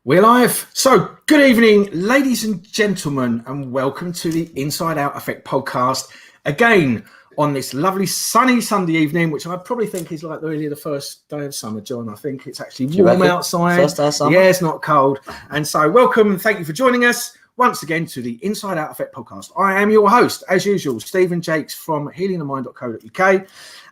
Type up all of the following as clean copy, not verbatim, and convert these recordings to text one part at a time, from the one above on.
We're live. So, good evening, ladies and gentlemen, and welcome to the Inside Out Effect podcast. Again, on this lovely sunny Sunday evening, which I probably think is like really the first day of summer, John. I think it's actually warm outside. First day of summer? Yeah, it's not cold. And so, welcome and thank you for joining us once again to the Inside Out Effect podcast. I am your host, as usual, Stephen Jakes from healingthemind.co.uk,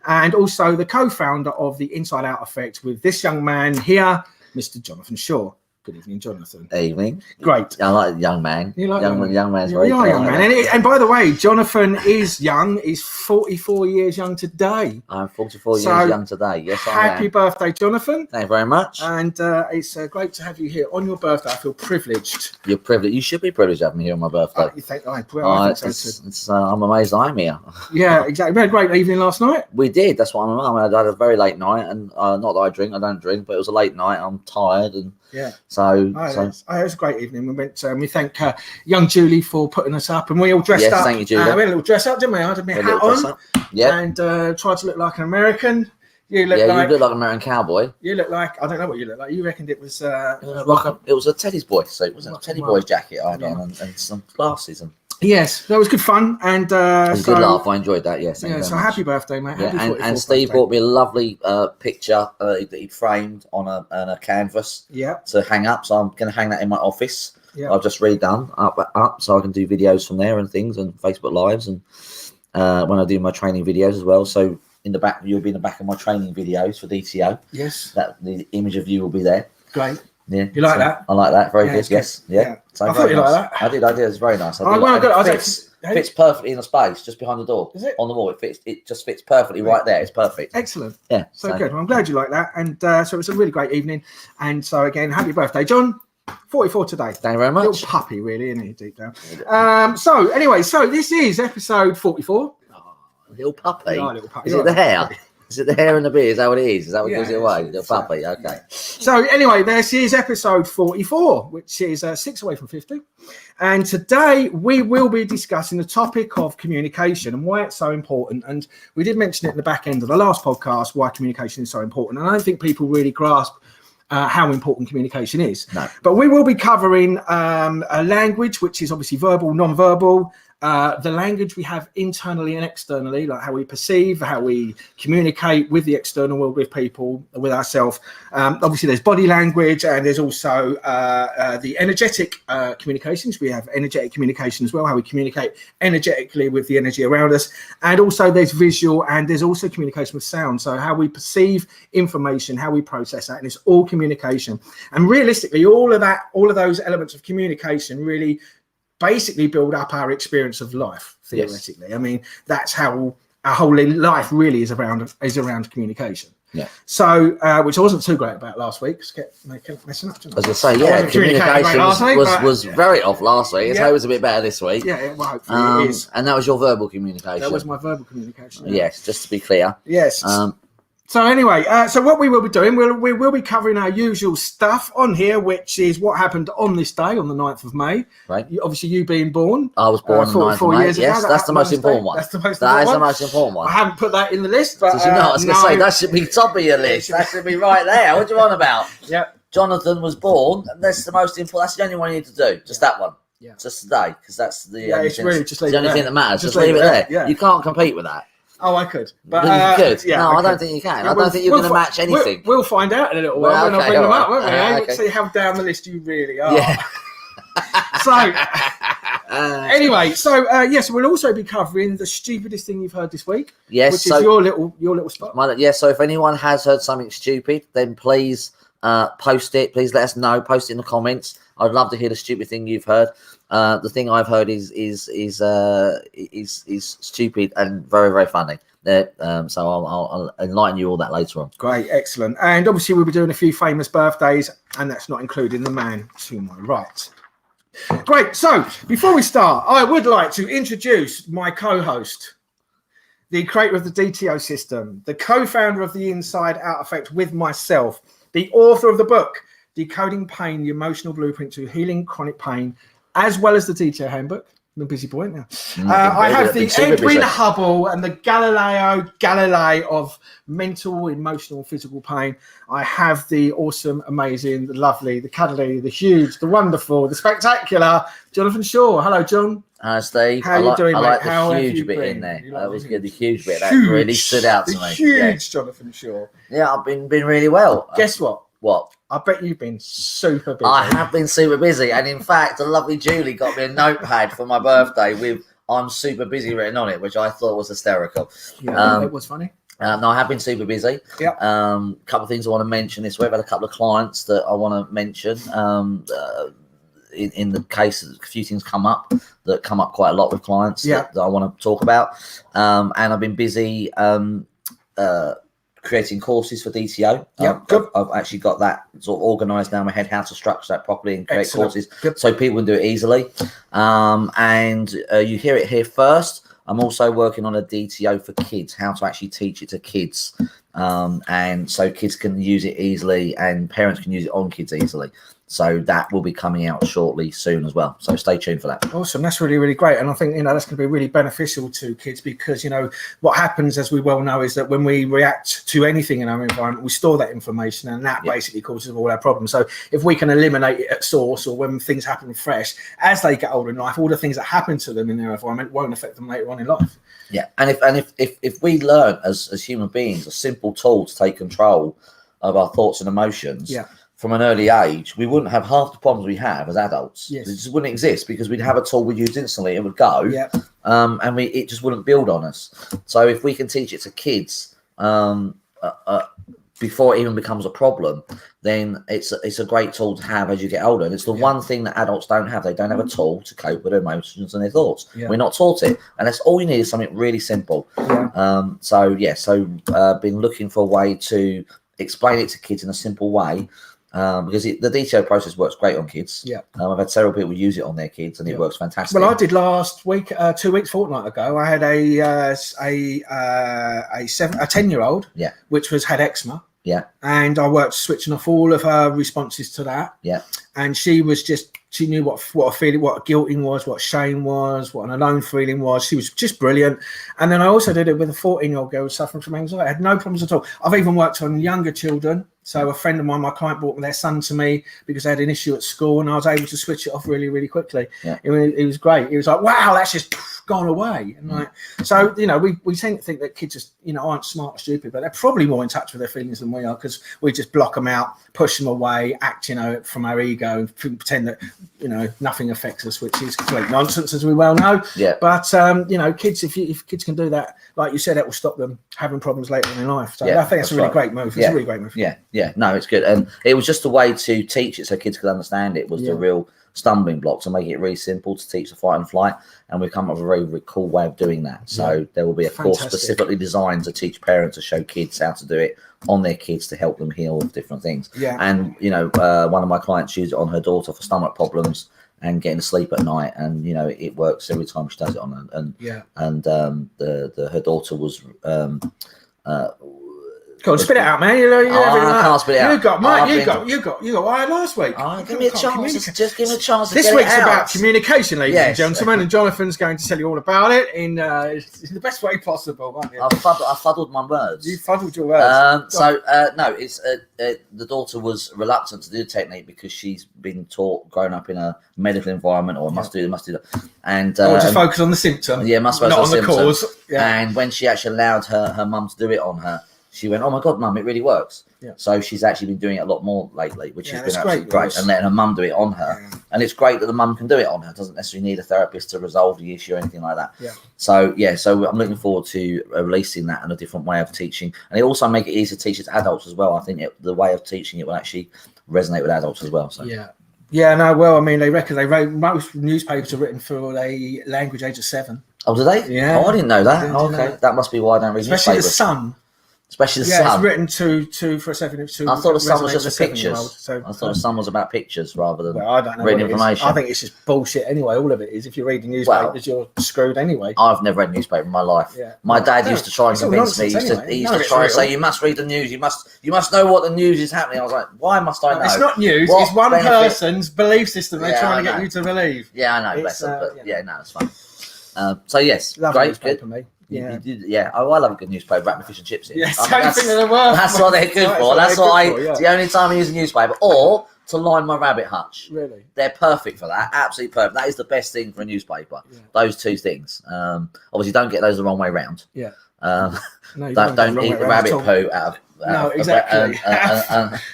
and also the co-founder of the Inside Out Effect with this young man here, Mr. Jonathan Shaw. Good evening, Jonathan. Evening. Great. I like young man. You like young man's you very are young polite. man. And by the way, Jonathan is young. He's 44 years young today. I'm 44 years young today. Yes, I am. Happy birthday, Jonathan. Thank you very much. And it's great to have you here on your birthday. I feel privileged. You're privileged. You should be privileged having me here on my birthday. You think, I think so too. I'm amazed I'm here. Yeah, exactly. We had a great evening last night. We did. That's what I had a very late night, and not that I don't drink, but it was a late night. I'm tired, and yeah. So it was a great evening. We went. We thank young Julie for putting us up, and we all dressed up. Yes, thank you, Julie. We had a little dress up, didn't we? I had my hat on, yeah, and tried to look like an American. You look you look like an American cowboy. You look like, I don't know what you look like. You reckoned it was it was a Teddy's boy, so it was a Teddy boy's jacket I had on, and some glasses. And yes, that was good fun, and it was a good laugh. I enjoyed that. Yes, yeah. So happy birthday, mate. Yeah, and Steve brought me a lovely picture that he framed on a canvas. Yeah. To hang up, so I'm going to hang that in my office. Yeah. I've just redone up, so I can do videos from there and things, and Facebook Lives, and when I do my training videos as well. So in the back, you'll be in the back of my training videos for DTO. Yes. That the image of you will be there. Great. Yeah. You like that? I like that. Very good. Yes. Yeah. Yeah. So I thought you liked that. I did. It's very nice. It fits perfectly in the space just behind the door. Is it? On the wall. It just fits perfectly right there. It's perfect. Excellent. Yeah. So good. Well, I'm glad you like that. And so it was a really great evening. And so again, happy birthday, John. 44 today. Thank you very much. Little puppy, really, isn't he, deep down? So anyway, so this is episode 44. Little puppy. Oh, little puppy. Is it the hair? Is it the hair and the beard? Is that what it is? Is that what gives it away? Little puppy. Okay. So anyway, this is episode 44, which is 6 away from 50. And today we will be discussing the topic of communication and why it's so important. And we did mention it in the back end of the last podcast, why communication is so important. And I don't think people really grasp how important communication is. No. But we will be covering a language, which is obviously verbal, non-verbal, the language we have internally and externally, like how we perceive, how we communicate with the external world, with people, with ourselves. Obviously, there's body language, and there's also the energetic communications. We have energetic communication as well, how we communicate energetically with the energy around us. And also there's visual, and there's also communication with sound. So how we perceive information, how we process that, and it's all communication. And realistically, all of those elements of communication really basically build up our experience of life, theoretically. Yes. I mean, that's how our whole life really is around communication. Yeah. So, which I wasn't too great about last week. Kept messing up. As I say, yeah, communication was very off last week. It's always a bit better this week. Yeah, well, hopefully it is. And that was your verbal communication. That was my verbal communication. Yeah. Yes, just to be clear. Yes. So anyway, so what we will be doing, we will be covering our usual stuff on here, which is what happened on this day, on the 9th of May. Right. Obviously, you being born. I was born on the 9th of May. Yes, that's the most important one. That's the most important one. That is the most important one. I haven't put that in the list, but I was going to say, that should be top of your list. That should be right there. What do you want about? Yeah. Jonathan was born, and that's the most important. That's the only one you need to do. Just that one. Yeah. Just today, because that's the only thing that matters. Just leave it there. Yeah. You can't compete with that. Oh, I could. But you could. Yeah, no, I don't think you can. I don't think you're going to match anything. We'll find out in a little while when I bring them up, won't we? Okay. See how down the list you really are. Yeah. So, anyway, yes, we'll also be covering the stupidest thing you've heard this week. Yes. Which is your little spot. So if anyone has heard something stupid, then please post it. Please let us know. Post it in the comments. I'd love to hear the stupid thing you've heard. The thing I've heard is stupid and very, very funny. So I'll enlighten you all that later on. Great, excellent. And obviously we'll be doing a few famous birthdays, and that's not including the man to my right. Great. So before we start, I would like to introduce my co-host, the creator of the DTO system, the co-founder of the Inside Out Effect with myself, the author of the book, Decoding Pain, the Emotional Blueprint to Healing Chronic Pain, as well as the DTO Handbook. I'm a busy boy now. Mm, I have the been super Edwin busy. Hubble and the Galileo Galilei of mental, emotional, physical pain. I have the awesome, amazing, the lovely, the cuddly, the huge, the wonderful, the spectacular Jonathan Shaw. Hello, John. Steve, How you doing, I mate? like How the have huge you bit been? in there. You like That the was good. The huge? huge bit that really stood out to The me. huge Jonathan Shaw. Yeah, I've been really well. Guess what? What? I bet you've been super busy. I have been super busy, and in fact, the lovely Julie got me a notepad for my birthday with "I'm super busy" written on it, which I thought was hysterical. Yeah, it was funny. No, I have been super busy. Yeah. Couple of things I want to mention this week. I've had a couple of clients that I want to mention. In the case that a few things come up quite a lot with clients that I want to talk about. And I've been busy creating courses for DTO. I've actually got that sort of organised now in my head, how to structure that properly and create courses so people can do it easily. And you hear it here first. I'm also working on a DTO for kids, how to actually teach it to kids. And so kids can use it easily and parents can use it on kids easily. So that will be coming out shortly soon as well. So stay tuned for that. Awesome. That's really, really great. And I think, that's going to be really beneficial to kids because, what happens, as we well know, is that when we react to anything in our environment, we store that information and that basically causes all our problems. So if we can eliminate it at source or when things happen fresh, as they get older in life, all the things that happen to them in their environment won't affect them later on in life. Yeah. And if we learn as human beings a simple tool to take control of our thoughts and emotions, from an early age, we wouldn't have half the problems we have as adults. It just wouldn't exist because we'd have a tool we use instantly, it would go, and it just wouldn't build on us. So if we can teach it to kids before it even becomes a problem, then it's a great tool to have as you get older. And it's the one thing that adults don't have. They don't have a tool to cope with their emotions and their thoughts. We're not taught it, and that's all you need is something really simple. So been looking for a way to explain it to kids in a simple way. Because the DTO process works great on kids. I've had several people use it on their kids, and it works fantastic. Well, I did last week, 2 weeks, fortnight ago. I had a 10-year-old, which had eczema. And I worked switching off all of her responses to that. And she knew what a feeling, what guilting was, what shame was, what an alone feeling was. She was just brilliant. And then I also did it with a 14-year-old girl suffering from anxiety. I had no problems at all. I've even worked on younger children. So a friend of mine, my client, brought their son to me because they had an issue at school, and I was able to switch it off really, really quickly. It was great. It was like, wow, that's just gone away. And so we tend to think that kids just aren't smart or stupid, but they're probably more in touch with their feelings than we are because we just block them out, push them away, act from our ego, and pretend that nothing affects us, which is complete nonsense, as we well know. But kids, if kids can do that, like you said, that will stop them having problems later in life. So I think that's a really great move. It's a really great move. No, it's good. And it was just a way to teach it so kids could understand it was the real stumbling block, to make it really simple to teach the fight and flight. And we've come up with a very, very cool way of doing that. So there will be a course specifically designed to teach parents to show kids how to do it on their kids to help them heal different things. And one of my clients used it on her daughter for stomach problems and getting to sleep at night, and it works every time she does it on her. And her daughter was Go on, spit it out, man. I can't spit it out. You got wired last week. Give me a chance. Just give me a chance. This week's about communication, ladies and gentlemen, and Jonathan's going to tell you all about it in the best way possible, aren't you? I fuddled my words. You fuddled your words. No, it's the daughter was reluctant to do the technique because she's been taught, grown up in a medical environment, or must do that, and just focus on the symptom. Must focus on the cause. And when she actually allowed her mum to do it on her, she went, "Oh my God, Mum, it really works." So she's actually been doing it a lot more lately, which has been absolutely great. And letting her mum do it on her. And it's great that the mum can do it on her. Doesn't necessarily need a therapist to resolve the issue or anything like that. So I'm looking forward to releasing that and a different way of teaching. And it also make it easier to teach it to adults as well. I think the way of teaching it will actually resonate with adults as well. So they reckon most newspapers are written for a language age of 7. Oh, do they? Yeah. Oh, I didn't know that. Okay, that must be why I don't read especially newspapers. The Sun. especially the Yeah, sun. it's written two for a second. I thought the sun was just for pictures. So, I thought the sun was about pictures rather than well, I don't know written what it is. information. I think it's just bullshit anyway. All of it is. If you read the newspapers, you're screwed anyway. I've never read a newspaper in my life. Yeah. My dad used to try and It's all convince me. nonsense He used anyway. to try and say, "You must read the news. You must know what the news is happening." I was like, "Why must I know?" It's not news. What It's one benefit- person's belief system they're Yeah, trying to I get know. you to believe. Yeah, I know, It's, better, but yeah. yeah, no, it's fine. So yes, Lovely great, newspaper, good. mate. Yeah, Yeah. Oh, I love a good newspaper. Wrap my fish and chips in. Yeah, I think same thing they're worth. That's what they're good for. That's they're what good for, yeah. It's the only time I use a newspaper, or to line my rabbit hutch. Really? They're perfect for that. Absolutely perfect. That is the best thing for a newspaper. Yeah. Those two things. Obviously, don't get those the wrong way round. Yeah. Um, No, you don't go eat the wrong way rabbit around at all. poo out of. No, exactly. That's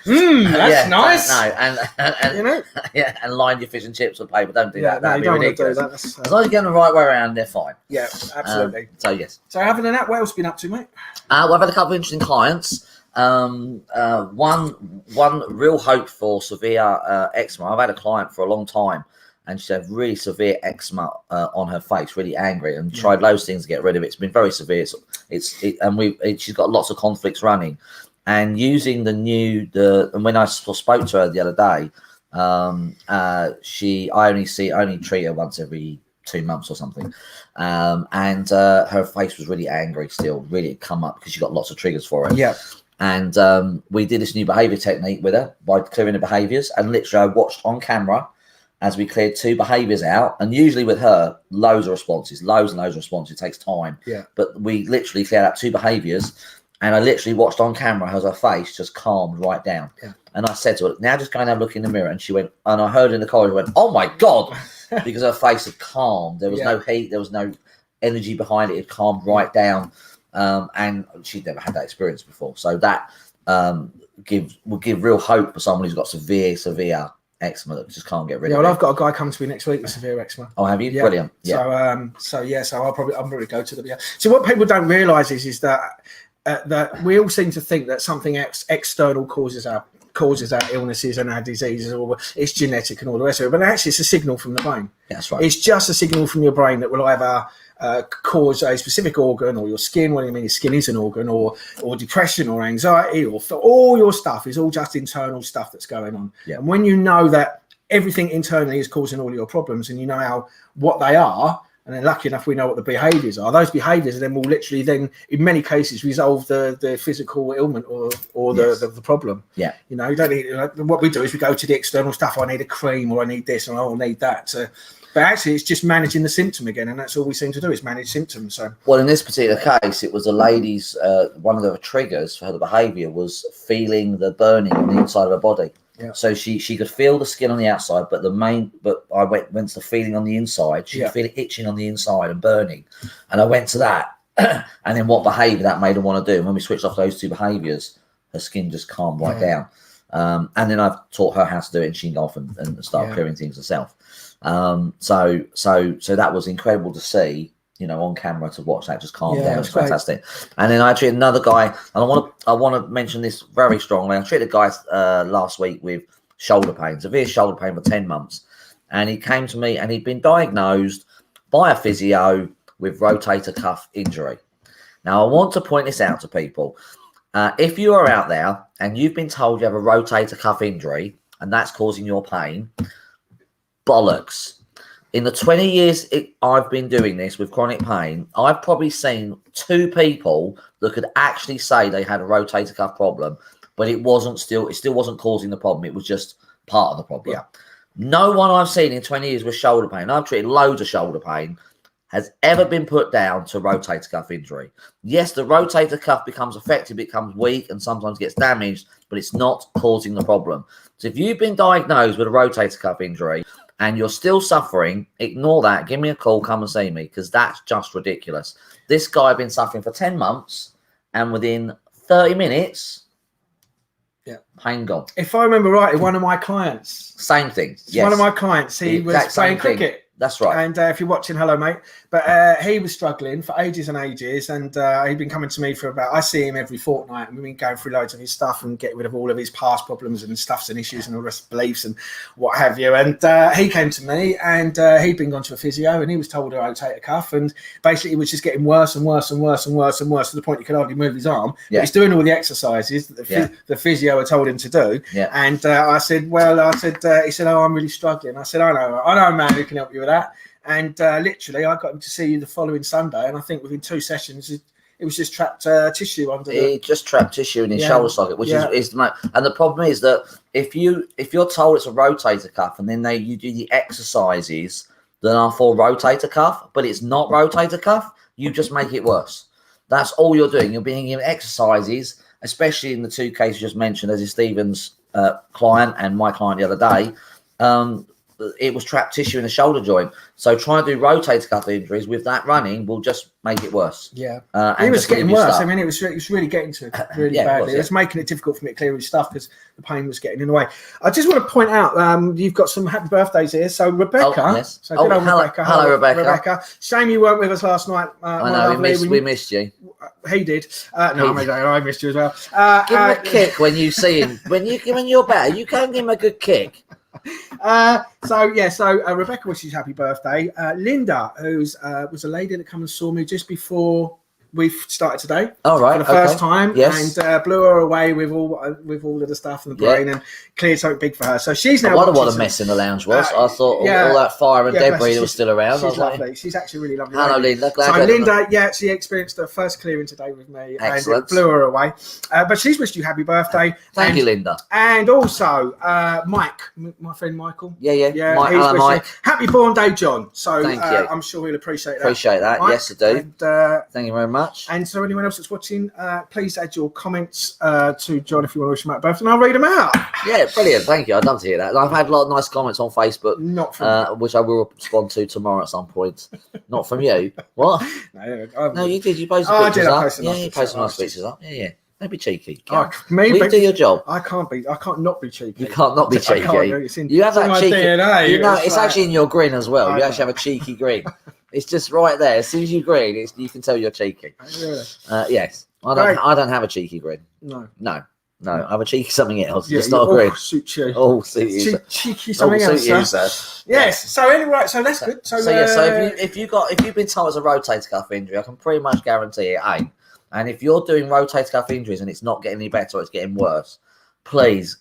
That's nice. No, and You know? yeah, and line your fish and chips with paper. Don't do Yeah, that. no, That'd you be don't want to ridiculous. do that. That's, As long as you get them the right way around, they're fine. yeah, absolutely. So yes. So other than that, what else have you been up to, mate? Well, I've had a couple of interesting clients. One real hope for severe eczema. I've had a client for a long time, and she had really severe eczema on her face, really angry, and tried loads of things to get rid of it. It's been very severe. She's got lots of conflicts running, and using and when I spoke to her the other day, I only treat her once every 2 months or something, and her face was really angry still, really come up because she got lots of triggers for it. Yeah. And we did this new behavior technique with her by clearing the behaviors, and literally I watched on camera as we cleared 2 behaviors out. And usually with her, loads of responses, loads and loads of responses. It takes time. Yeah. But we literally cleared out 2 behaviors, and I literally watched on camera as her face just calmed right down. Yeah. And I said to her, "Now just go and have a look in the mirror." And she went, and I heard in the corridor, went, "Oh my God," because her face had calmed. There was no heat, there was no energy behind it. It calmed right down. And she'd never had that experience before. So that will give real hope for someone who's got severe eczema that just can't get rid of it. Well, I've got a guy coming to me next week with severe eczema. Oh, have you? Yeah. Brilliant. Yeah. So I'll probably go to the. Yeah. So what people don't realise is that that we all seem to think that something external causes our illnesses and our diseases, or it's genetic and all the rest of it. But actually, it's a signal from the brain. That's right. It's just a signal from your brain that will either cause a specific organ, or your skin. What do you mean? Your skin is an organ, or depression, or anxiety, or all your stuff is all just internal stuff that's going on. Yeah. And when you know that everything internally is causing all your problems, and you know what they are, and then lucky enough we know what the behaviours are. Those behaviours then will literally then, in many cases, resolve the physical ailment or the problem. Yeah. You know, you don't need, what we do is we go to the external stuff. I need a cream, or I need this, or I need that. But actually, it's just managing the symptom again, and that's all we seem to do is manage symptoms. So, well, in this particular case, it was a lady's. One of the triggers for her behaviour was feeling the burning on the inside of her body. Yeah. So she could feel the skin on the outside, but I went to the feeling on the inside. She could feel it itching on the inside and burning, and I went to that, and then what behaviour that made her want to do. And when we switched off those 2 behaviours, her skin just calmed right down. And then I've taught her how to do it, and she can go off and start clearing things herself. So that was incredible to see, on camera, to watch that just calm down. It's fantastic. And then I treated another guy, and I want to mention this very strongly. I treated a guy last week with shoulder pain, severe shoulder pain for 10 months. And he came to me, and he'd been diagnosed by a physio with rotator cuff injury. Now, I want to point this out to people. If you are out there and you've been told you have a rotator cuff injury and that's causing your pain, bollocks. In the 20 years I've been doing this with chronic pain, I've probably seen 2 people that could actually say they had a rotator cuff problem, but it still wasn't causing the problem. It was just part of the problem. Yeah. No one I've seen in 20 years with shoulder pain, I've treated loads of shoulder pain, has ever been put down to rotator cuff injury. Yes, the rotator cuff becomes affected, becomes weak, and sometimes gets damaged, but it's not causing the problem. So if you've been diagnosed with a rotator cuff injury and you're still suffering, ignore that. Give me a call, come and see me, because that's just ridiculous. This guy had been suffering for 10 months, and within 30 minutes, pain gone. if I remember rightly, one of my clients, Same thing. one of my clients, he was playing cricket. That's right. And if you're watching, hello, mate. But he was struggling for ages and ages, and he'd been coming to me for about. I see him every fortnight, and we've been going through loads of his stuff and getting rid of all of his past problems and stuffs and issues and all the beliefs and what have you. And he came to me, and he'd been gone to a physio, and he was told a rotator cuff, and basically it was just getting worse and worse and worse and worse and worse to the point he could hardly move his arm. Yeah. But he's doing all the exercises that the physio had told him to do. Yeah. And I said, he said, oh, I'm really struggling. I said, I know a man who can help you with that. And literally, I got him to see you the following Sunday, and I think within 2 sessions, it was just trapped tissue under. He just trapped tissue in his shoulder socket, which is the and the problem is that if you're told it's a rotator cuff, and then you do the exercises that are for rotator cuff, but it's not rotator cuff, you just make it worse. That's all you're doing. You're being given exercises, especially in the 2 cases just mentioned, as is Stephen's client and my client the other day. It was trapped tissue in the shoulder joint. So trying to do rotator cuff injuries with that running will just make it worse. Yeah. It was getting worse. I mean, it was really getting to it really badly. It was making it difficult for me to clear his stuff because the pain was getting in the way. I just want to point out, you've got some happy birthdays here. So Rebecca. Oh, yes. So good old Rebecca. Hello, Rebecca. Shame you weren't with us last night. I know, we missed you. He did. No, I missed you as well. Give him a kick when you see him. When you're better, you can give him a good kick. So Rebecca wishes happy birthday. Linda, who's was a lady that came and saw me just before we started today. All right, for the first time, yes, and blew her away with all of the stuff in the brain and cleared something big for her. So she's now. I wonder what a mess in the lounge was. I thought all that fire and debris that was still around. She's lovely. She's actually really lovely. Hello, Linda. So Linda, she experienced her first clearing today with me. Excellent. And it blew her away. But she's wished you happy birthday. Thank you, Linda. And also Mike, my friend Michael. Yeah. Mike. Happy born day, John. So thank you. I'm sure he'll appreciate that. Appreciate that. Mike. Yes, I do. And, thank you very much. And so anyone else that's watching, please add your comments to John if you want to wish him happy birthday, and I'll read them out. Yeah, brilliant. Thank you. I'd love to hear that. I've had a lot of nice comments on Facebook, not from which I will respond to tomorrow at some point. Not from you. What? No, you did. You posted pictures up. You posted nice pictures up. Yeah. Don't be cheeky. We do your job. I can't not be cheeky. You can't not be cheeky. You have that cheeky. DNA, it's actually in your grin as well. You actually have a cheeky grin. It's just right there. As soon as you grin, you can tell you're cheeky. Yes. I don't have a cheeky grin. No. I have a cheeky something else. It's not a grin. Suit you. Oh, suit you. Cheeky something else. Sir. Yes. So anyway, so that's good. So if you've been told it's a rotator cuff injury, I can pretty much guarantee it ain't. And if you're doing rotator cuff injuries and it's not getting any better, or it's getting worse, please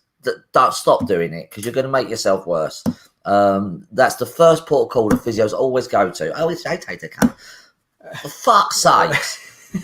don't stop doing it because you're going to make yourself worse. That's the first port of call the physios always go to. Oh, it's rotator cuff. For fuck's sake.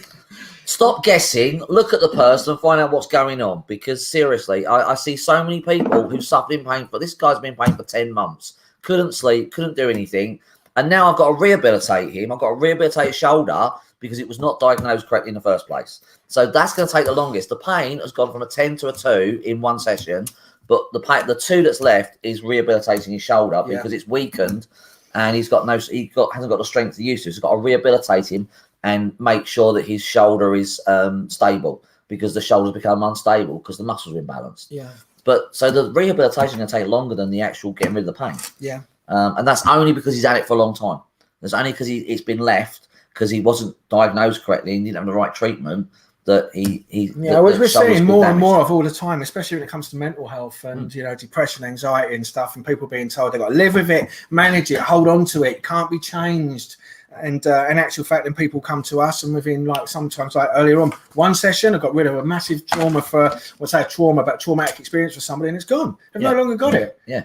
Stop guessing, look at the person and find out what's going on. Because seriously, I see so many people who suffered in pain this guy's been in pain for 10 months. Couldn't sleep, couldn't do anything. And now I've got to rehabilitate him. I've got to rehabilitate his shoulder because it was not diagnosed correctly in the first place. So that's going to take the longest. The pain has gone from a 10 to a 2 in one session. But the 2 that's left is rehabilitating his shoulder because it's weakened and hasn't got the strength to use to. So he's got to rehabilitate him and make sure that his shoulder is stable because the shoulder's become unstable because the muscles are imbalanced. Yeah. But so the rehabilitation is going to take longer than the actual getting rid of the pain. Yeah. And that's only because he's had it for a long time. That's only because it's been left because he wasn't diagnosed correctly and didn't have the right treatment. That we're seeing more and more of all the time, especially when it comes to mental health and depression, anxiety, and stuff, and people being told they've got to live with it, manage it, hold on to it, can't be changed. And in actual fact, then people come to us, and within sometimes earlier on one session, I got rid of a massive trauma traumatic experience for somebody, and it's gone. They've no longer got it. Yeah,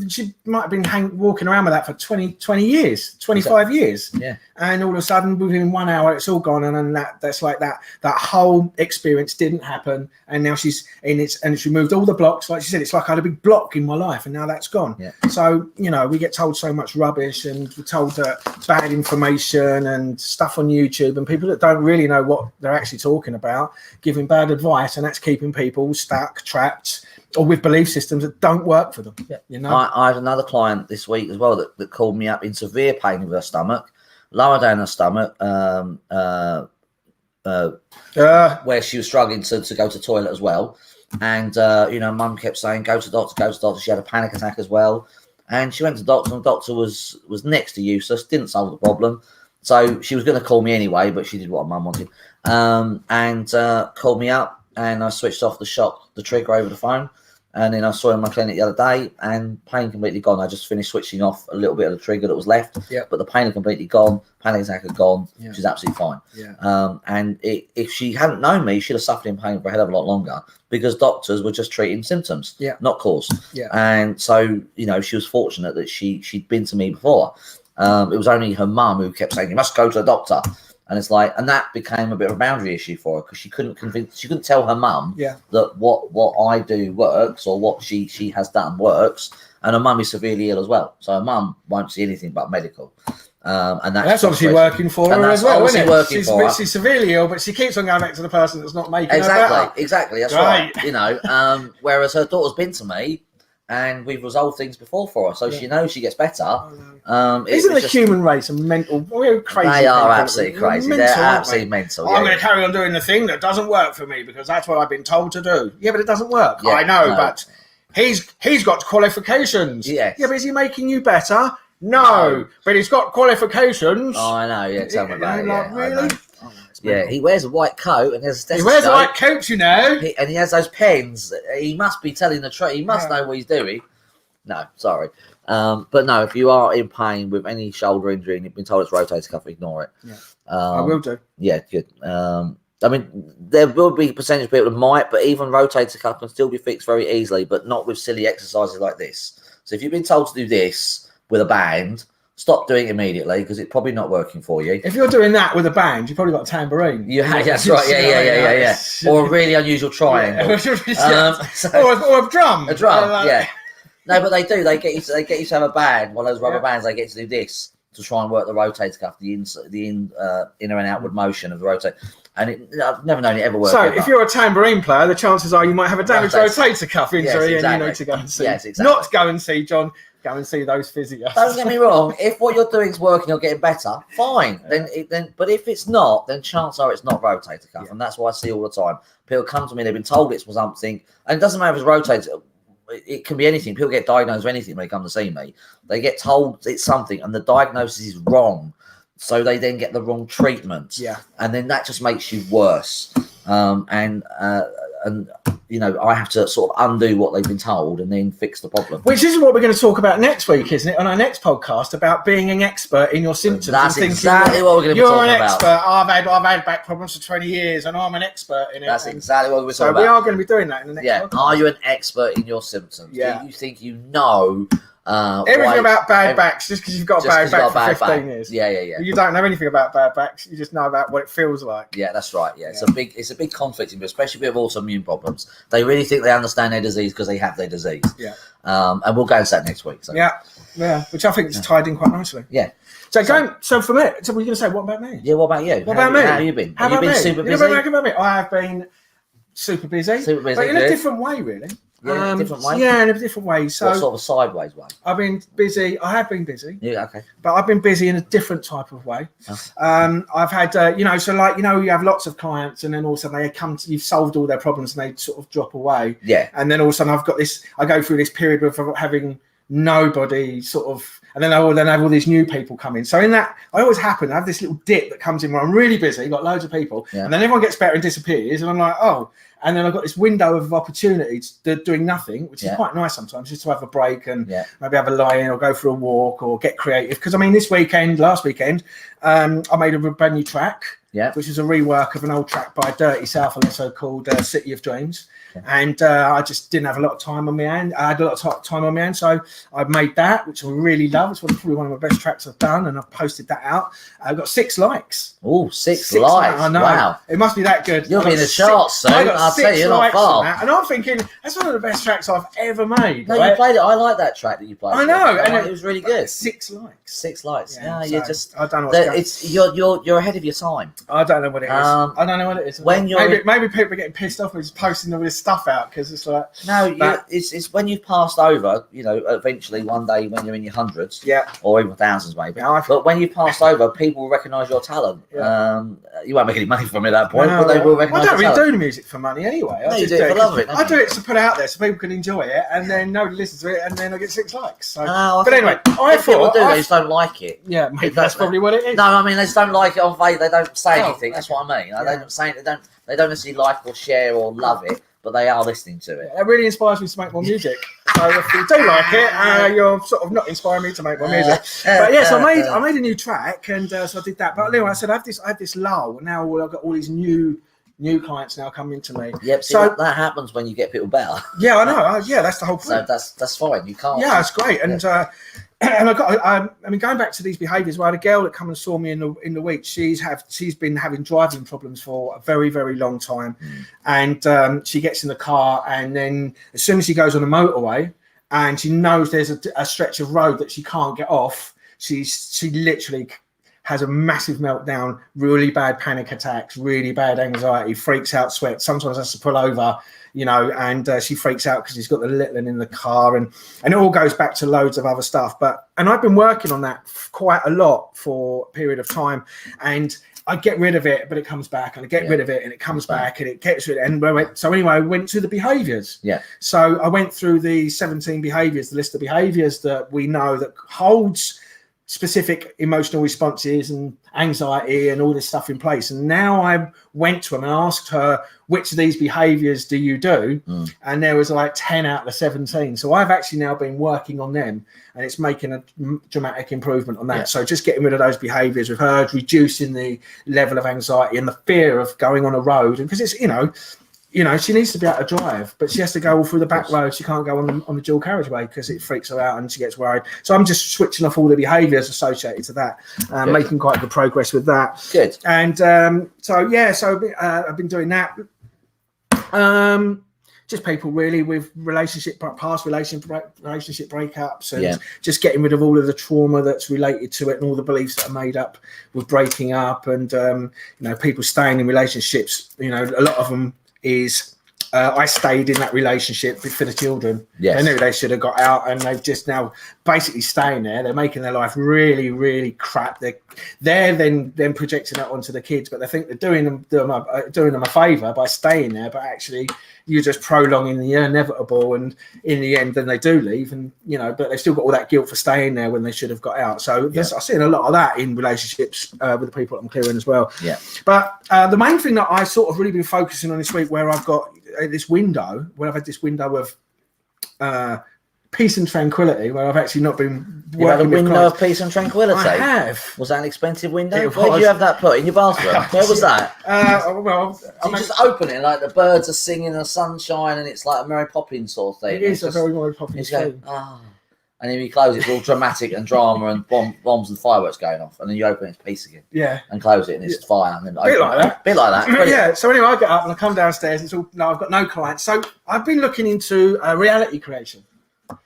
she might have been walking around with that for 20 years, 25 years. Yeah, and all of a sudden, within 1 hour, it's all gone, and then that's like that whole experience didn't happen, and now she's and it's removed all the blocks. Like she said, it's like I had a big block in my life, and now that's gone. Yeah. So we get told so much rubbish, and we're told bad information and stuff on YouTube, and people that don't really know what they're actually talking about, giving bad advice, and that's keeping people stuck, trapped, or with belief systems that don't work for them. I had another client this week as well that called me up in severe pain with her stomach, lower down her stomach, where she was struggling to go to the toilet as well. And mum kept saying, go to the doctor. She had a panic attack as well. And she went to the doctor, and the doctor was next to useless, didn't solve the problem. So she was going to call me anyway, but she did what her mum wanted, and called me up, and I switched off the trigger over the phone. And then I saw her in my clinic the other day, and pain completely gone. I just finished switching off a little bit of the trigger that was left, but the pain had completely gone. Panic attack had gone. Yeah. She's absolutely fine. Yeah. And if she hadn't known me, she'd have suffered in pain for a hell of a lot longer, because doctors were just treating symptoms, not cause. Yeah. And so, you know, she was fortunate that she'd been to me before. It was only her mum who kept saying, "You must go to the doctor." And it's like, and that became a bit of a boundary issue for her, because she couldn't tell her mum that what I do works, or what she has done works. And her mum is severely ill as well, so her mum won't see anything but medical. And that's obviously working for her as well, isn't it? She's severely ill, but she keeps on going back to the person that's not making her better. Exactly. That's right. You know, whereas her daughter's been to me, and we've resolved things before for her, so she knows she gets better. Isn't the human race a mental? We're crazy. They are absolutely crazy. They're absolutely mental. I'm going to carry on doing the thing that doesn't work for me, because that's what I've been told to do. Yeah, but it doesn't work. Yeah, I know, but he's got qualifications. Yeah, but is he making you better? No, but he's got qualifications. Oh, I know. Yeah, tell me about it. Like, really? Yeah, he wears a white coat and has. He wears a white coat, you know, and he has those pens. He must be telling the truth. He must know what he's doing. No, sorry, but no. If you are in pain with any shoulder injury and you've been told it's rotator cuff, ignore it. Yeah, I will do. Yeah, good. I mean, there will be a percentage of people that might, but even rotator cuff can still be fixed very easily, but not with silly exercises like this. So if you've been told to do this with a band, stop doing it immediately, because it's probably not working for you. If you're doing that with a band, you've probably got a tambourine. That's right. Yeah. Or a really unusual triangle. Or a drum. A drum. Yeah. No, but they do. They get you to have a band. One of those rubber bands. They get you to do this to try and work the rotator cuff, the inner and outward motion of the rotator. And I've never known it ever work. So, if you're a tambourine player, the chances are you might have a damaged rotator cuff injury, and you need to go and see. Yes, exactly. Not go and see John. Go and see those physios. Don't get me wrong. If what you're doing is working, you're getting better. Fine. Then, but if it's not, then chances are it's not rotator cuff, and that's what I see all the time. People come to me, they've been told it's for something, and it doesn't matter if it's rotator. It can be anything. People get diagnosed with anything when they come to see me. They get told it's something, and the diagnosis is wrong, so they then get the wrong treatment. Yeah, and then that just makes you worse. And you know, I have to sort of undo what they've been told and then fix the problem. Which is what we're going to talk about next week, isn't it? On our next podcast, about being an expert in your symptoms. That's exactly what we're going to be talking about. You're an expert. I've had back problems for 20 years, and I'm an expert in it. That's exactly what we're talking about. So we are going to be doing that in the next podcast. Are you an expert in your symptoms? Yeah. Do you think you know everything about bad backs just because you've got a bad back for 15 years? Yeah. You don't know anything about bad backs. You just know about what it feels like. Yeah, that's right. Yeah, it's a big conflict, especially with autoimmune problems. They really think they understand their disease because they have their disease. Yeah. And we'll go into that next week. So. Yeah, which I think is tied in quite nicely. Yeah. So for me, so we're going to say, what about me? Yeah, what about you? What about me? How have you been? Have you been super busy? How about me? I have been super busy. But in a different way, really. Yeah, different way. Yeah, in a different way. So what sort of sideways way? I've been busy. I have been busy. Yeah, okay. But I've been busy in a different type of way. Oh. I've had, you have lots of clients, and then all of a sudden they come to, you've solved all their problems, and they sort of drop away. Yeah. And then all of a sudden I go through this period of having nobody sort of, and then I have all these new people come in. So in that, I always I have this little dip that comes in where I'm really busy, got loads of people, and then everyone gets better and disappears, and I'm like, oh. And then I've got this window of opportunity doing nothing, which is quite nice sometimes, just to have a break and maybe have a lie-in or go for a walk or get creative. Because, I mean, last weekend, I made a brand new track, which is a rework of an old track by Dirty South, also called City of Dreams. And I just didn't have a lot of time on my hand. I had a lot of time on my hand, so I made that, which I really love. It's probably one of my best tracks I've done, and I've posted that out. I've got 6 likes. Oh, 6 likes! I know. Wow, it must be that good. You'll be in the charts soon. I'll tell you, you're not far. And I'm thinking that's one of the best tracks I've ever made. No, you played it. I like that track that you played. I know, and it was really good. 6 likes. 6 likes. Yeah, you're just. I don't know. You're ahead of your time. I don't know what it is. I don't know what it is. Maybe people are getting pissed off with just posting all this stuff out because it's like it's when you've passed over, you know, eventually one day when you're in your hundreds, or even thousands maybe. But when you've passed over, people will recognise your talent. You won't make any money from it at that point, but they will recognise. I don't really do the music for money money anyway. No, you do it for love of it, don't I do you? it to put it out there so people can enjoy it, and then nobody listens to it, and then I get 6 likes. So, Oh, but anyway, I people thought do. They just don't like it. yeah, maybe that's probably what it is. No, I mean they just don't like it on Facebook. They don't say anything. That's okay. what I mean. Like, Yeah. They don't say they don't necessarily like or share or love it, but they are listening to it. It really inspires me to make more music. So if you do like it, you're sort of not inspiring me to make more music. But yes, I made a new track, and so I did that. But anyway, I said I had this lull. Now I've got all these new clients now coming to me. Yep. See, So that happens when you get people better. yeah, I know. Yeah, that's the whole So point. that's fine. You can't. Yeah, it's great. And and I mean, going back to these behaviours, well, I had a girl that come and saw me in the week. She's been having driving problems for a very, very long time, and she gets in the car, and then as soon as she goes on the motorway, and she knows there's a stretch of road that she can't get off, she literally has a massive meltdown, really bad panic attacks, really bad anxiety, freaks out, sweats, sometimes has to pull over, and she freaks out because she's got the little one in the car, and it all goes back to loads of other stuff. And I've been working on that quite a lot for a period of time, and I get rid of it, but it comes back, and I get rid of it, and it comes back, and it gets rid of it. So anyway, I went to the behaviours. Yeah. So I went through the 17 behaviours, the list of behaviours that we know that holds specific emotional responses and anxiety and all this stuff in place. And now I went to her and asked her, which of these behaviours do you do? And there was like 10 out of the 17. So I've actually now been working on them, and it's making a dramatic improvement on that. Yeah. So just getting rid of those behaviours with her, reducing the level of anxiety and the fear of going on a road. And because it's, she needs to be able to drive, but she has to go all through the back road. She can't go on the dual carriageway because it freaks her out and she gets worried. So I'm just switching off all the behaviours associated to that, making quite good progress with that. Good. And so I've been doing that. Just people really with past relationship breakups, and just getting rid of all of the trauma that's related to it, and all the beliefs that are made up with breaking up, and people staying in relationships. A lot of them is I stayed in that relationship for the children. Yes. They knew they should have got out, and they've just now basically staying there. They're making their life really, really crap. They're then projecting that onto the kids, but they think they're doing them a favour by staying there, but actually you're just prolonging the inevitable, and in the end then they do leave, and but they've still got all that guilt for staying there when they should have got out. So I'm seeing a lot of that in relationships with the people that I'm clearing as well. But the main thing that I sort of really been focusing on this week, where I've got this window, where I've had this window of peace and tranquility, where I've actually not been working. You had a with window clients. of peace and tranquility. I have. Was that an expensive window? It Where was. did you have that put? In your bathroom? Where was that? Well, So you just open it, like the birds are singing, the sunshine, and it's like a Mary Poppins sort of thing. it is It's a very Mary Poppins you go, thing. and then you close it, it's all dramatic and drama and bombs and fireworks going off, and then you open it, it's peace again, Yeah. and close it, and it's fire, and then Bit like that. Bit like that. Brilliant. Yeah. So anyway, I get up and I come downstairs. It's all no, I've got no clients. So I've been looking into reality creation.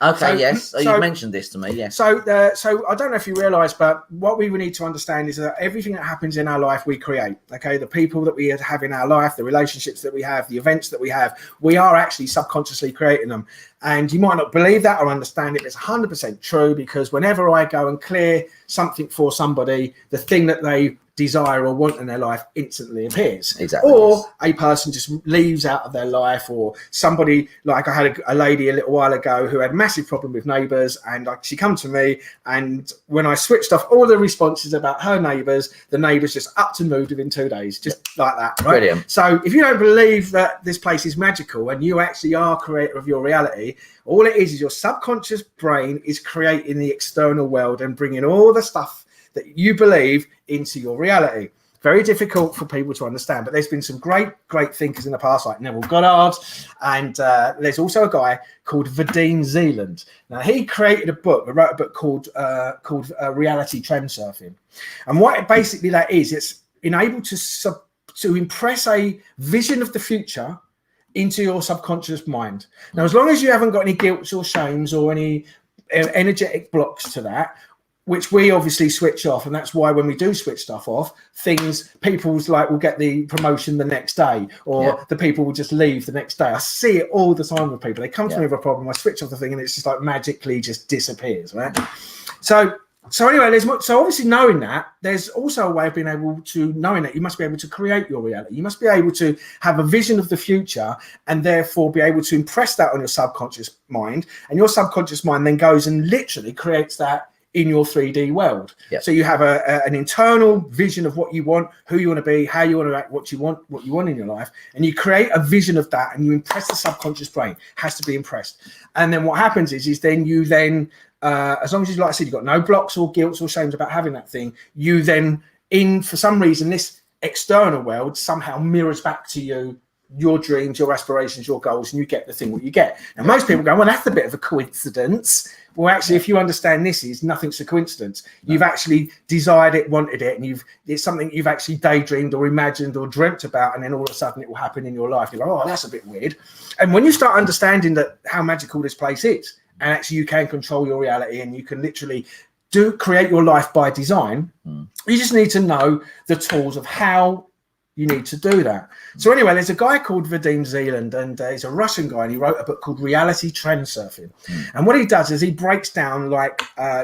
Okay. Yes. So- You mentioned this to me. Yes. So I don't know if you realise, but what we need to understand is that everything that happens in our life we create. Okay, the people that we have in our life, the relationships that we have, the events that we have, we are actually subconsciously creating them. And you might not believe that or understand it, but it's 100% true, because whenever I go and clear something for somebody, the thing that they desire or want in their life instantly appears. Exactly. Or a person just leaves out of their life, or somebody, like I had a lady a little while ago who had a massive problem with neighbours, and she come to me, and when I switched off all the responses about her neighbours, the neighbours just upped and moved within 2 days, just like that. Right? Brilliant. So if you don't believe that this place is magical and you actually are creator of your reality, all it is your subconscious brain is creating the external world and bringing all the stuff that you believe into your reality. Very difficult for people to understand, but there's been some great thinkers in the past, like Neville Goddard, and there's also a guy called Vadim Zeland. Now he created a book, wrote a book called Reality Transurfing, and what basically that is, it's enabled to impress a vision of the future into your subconscious mind. Now, as long as you haven't got any guilt or shames or any energetic blocks to that, which we obviously switch off, and that's why when we do switch stuff off, people's like will get the promotion the next day, or the people will just leave the next day. I see it all the time with people. They come to me with a problem, I switch off the thing, and it's just like magically just disappears, right? So So anyway, so obviously knowing that, there's also a way of being able to, knowing that you must be able to create your reality. You must be able to have a vision of the future and therefore be able to impress that on your subconscious mind. And your subconscious mind then goes and literally creates that in your 3D world. Yep. So you have an internal vision of what you want, who you want to be, how you want to act, what you want in your life, and you create a vision of that, and you impress the subconscious brain. Has to be impressed. And then what happens is then you then, as long as you, like I said, you've got no blocks or guilts or shames about having that thing, you then, for some reason, this external world somehow mirrors back to you your dreams, your aspirations, your goals, and you get the thing what you get. Now, most people go, well, that's a bit of a coincidence. Well, actually, if you understand nothing's a coincidence. No. You've actually desired it, wanted it, and it's something you've actually daydreamed or imagined or dreamt about, and then all of a sudden it will happen in your life. You're like, oh, that's a bit weird. And when you start understanding that how magical this place is, and actually you can control your reality, and you can literally create your life by design, you just need to know the tools of how you need to do that. So anyway, there's a guy called Vadim Zeland, and he's a Russian guy, and he wrote a book called Reality Transurfing. And what he does is he breaks down, like,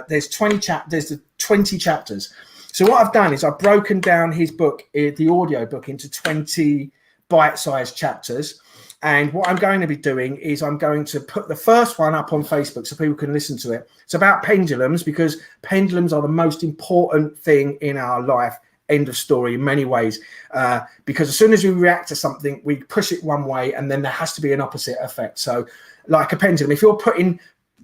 there's 20 chapters. So what I've done is I've broken down his book, the audio book, into 20 bite-sized chapters. And what I'm going to be doing is I'm going to put the first one up on Facebook so people can listen to it. It's about pendulums, because pendulums are the most important thing in our life. End of story in many ways, because as soon as we react to something, we push it one way, and then there has to be an opposite effect. So like a pendulum, if you're putting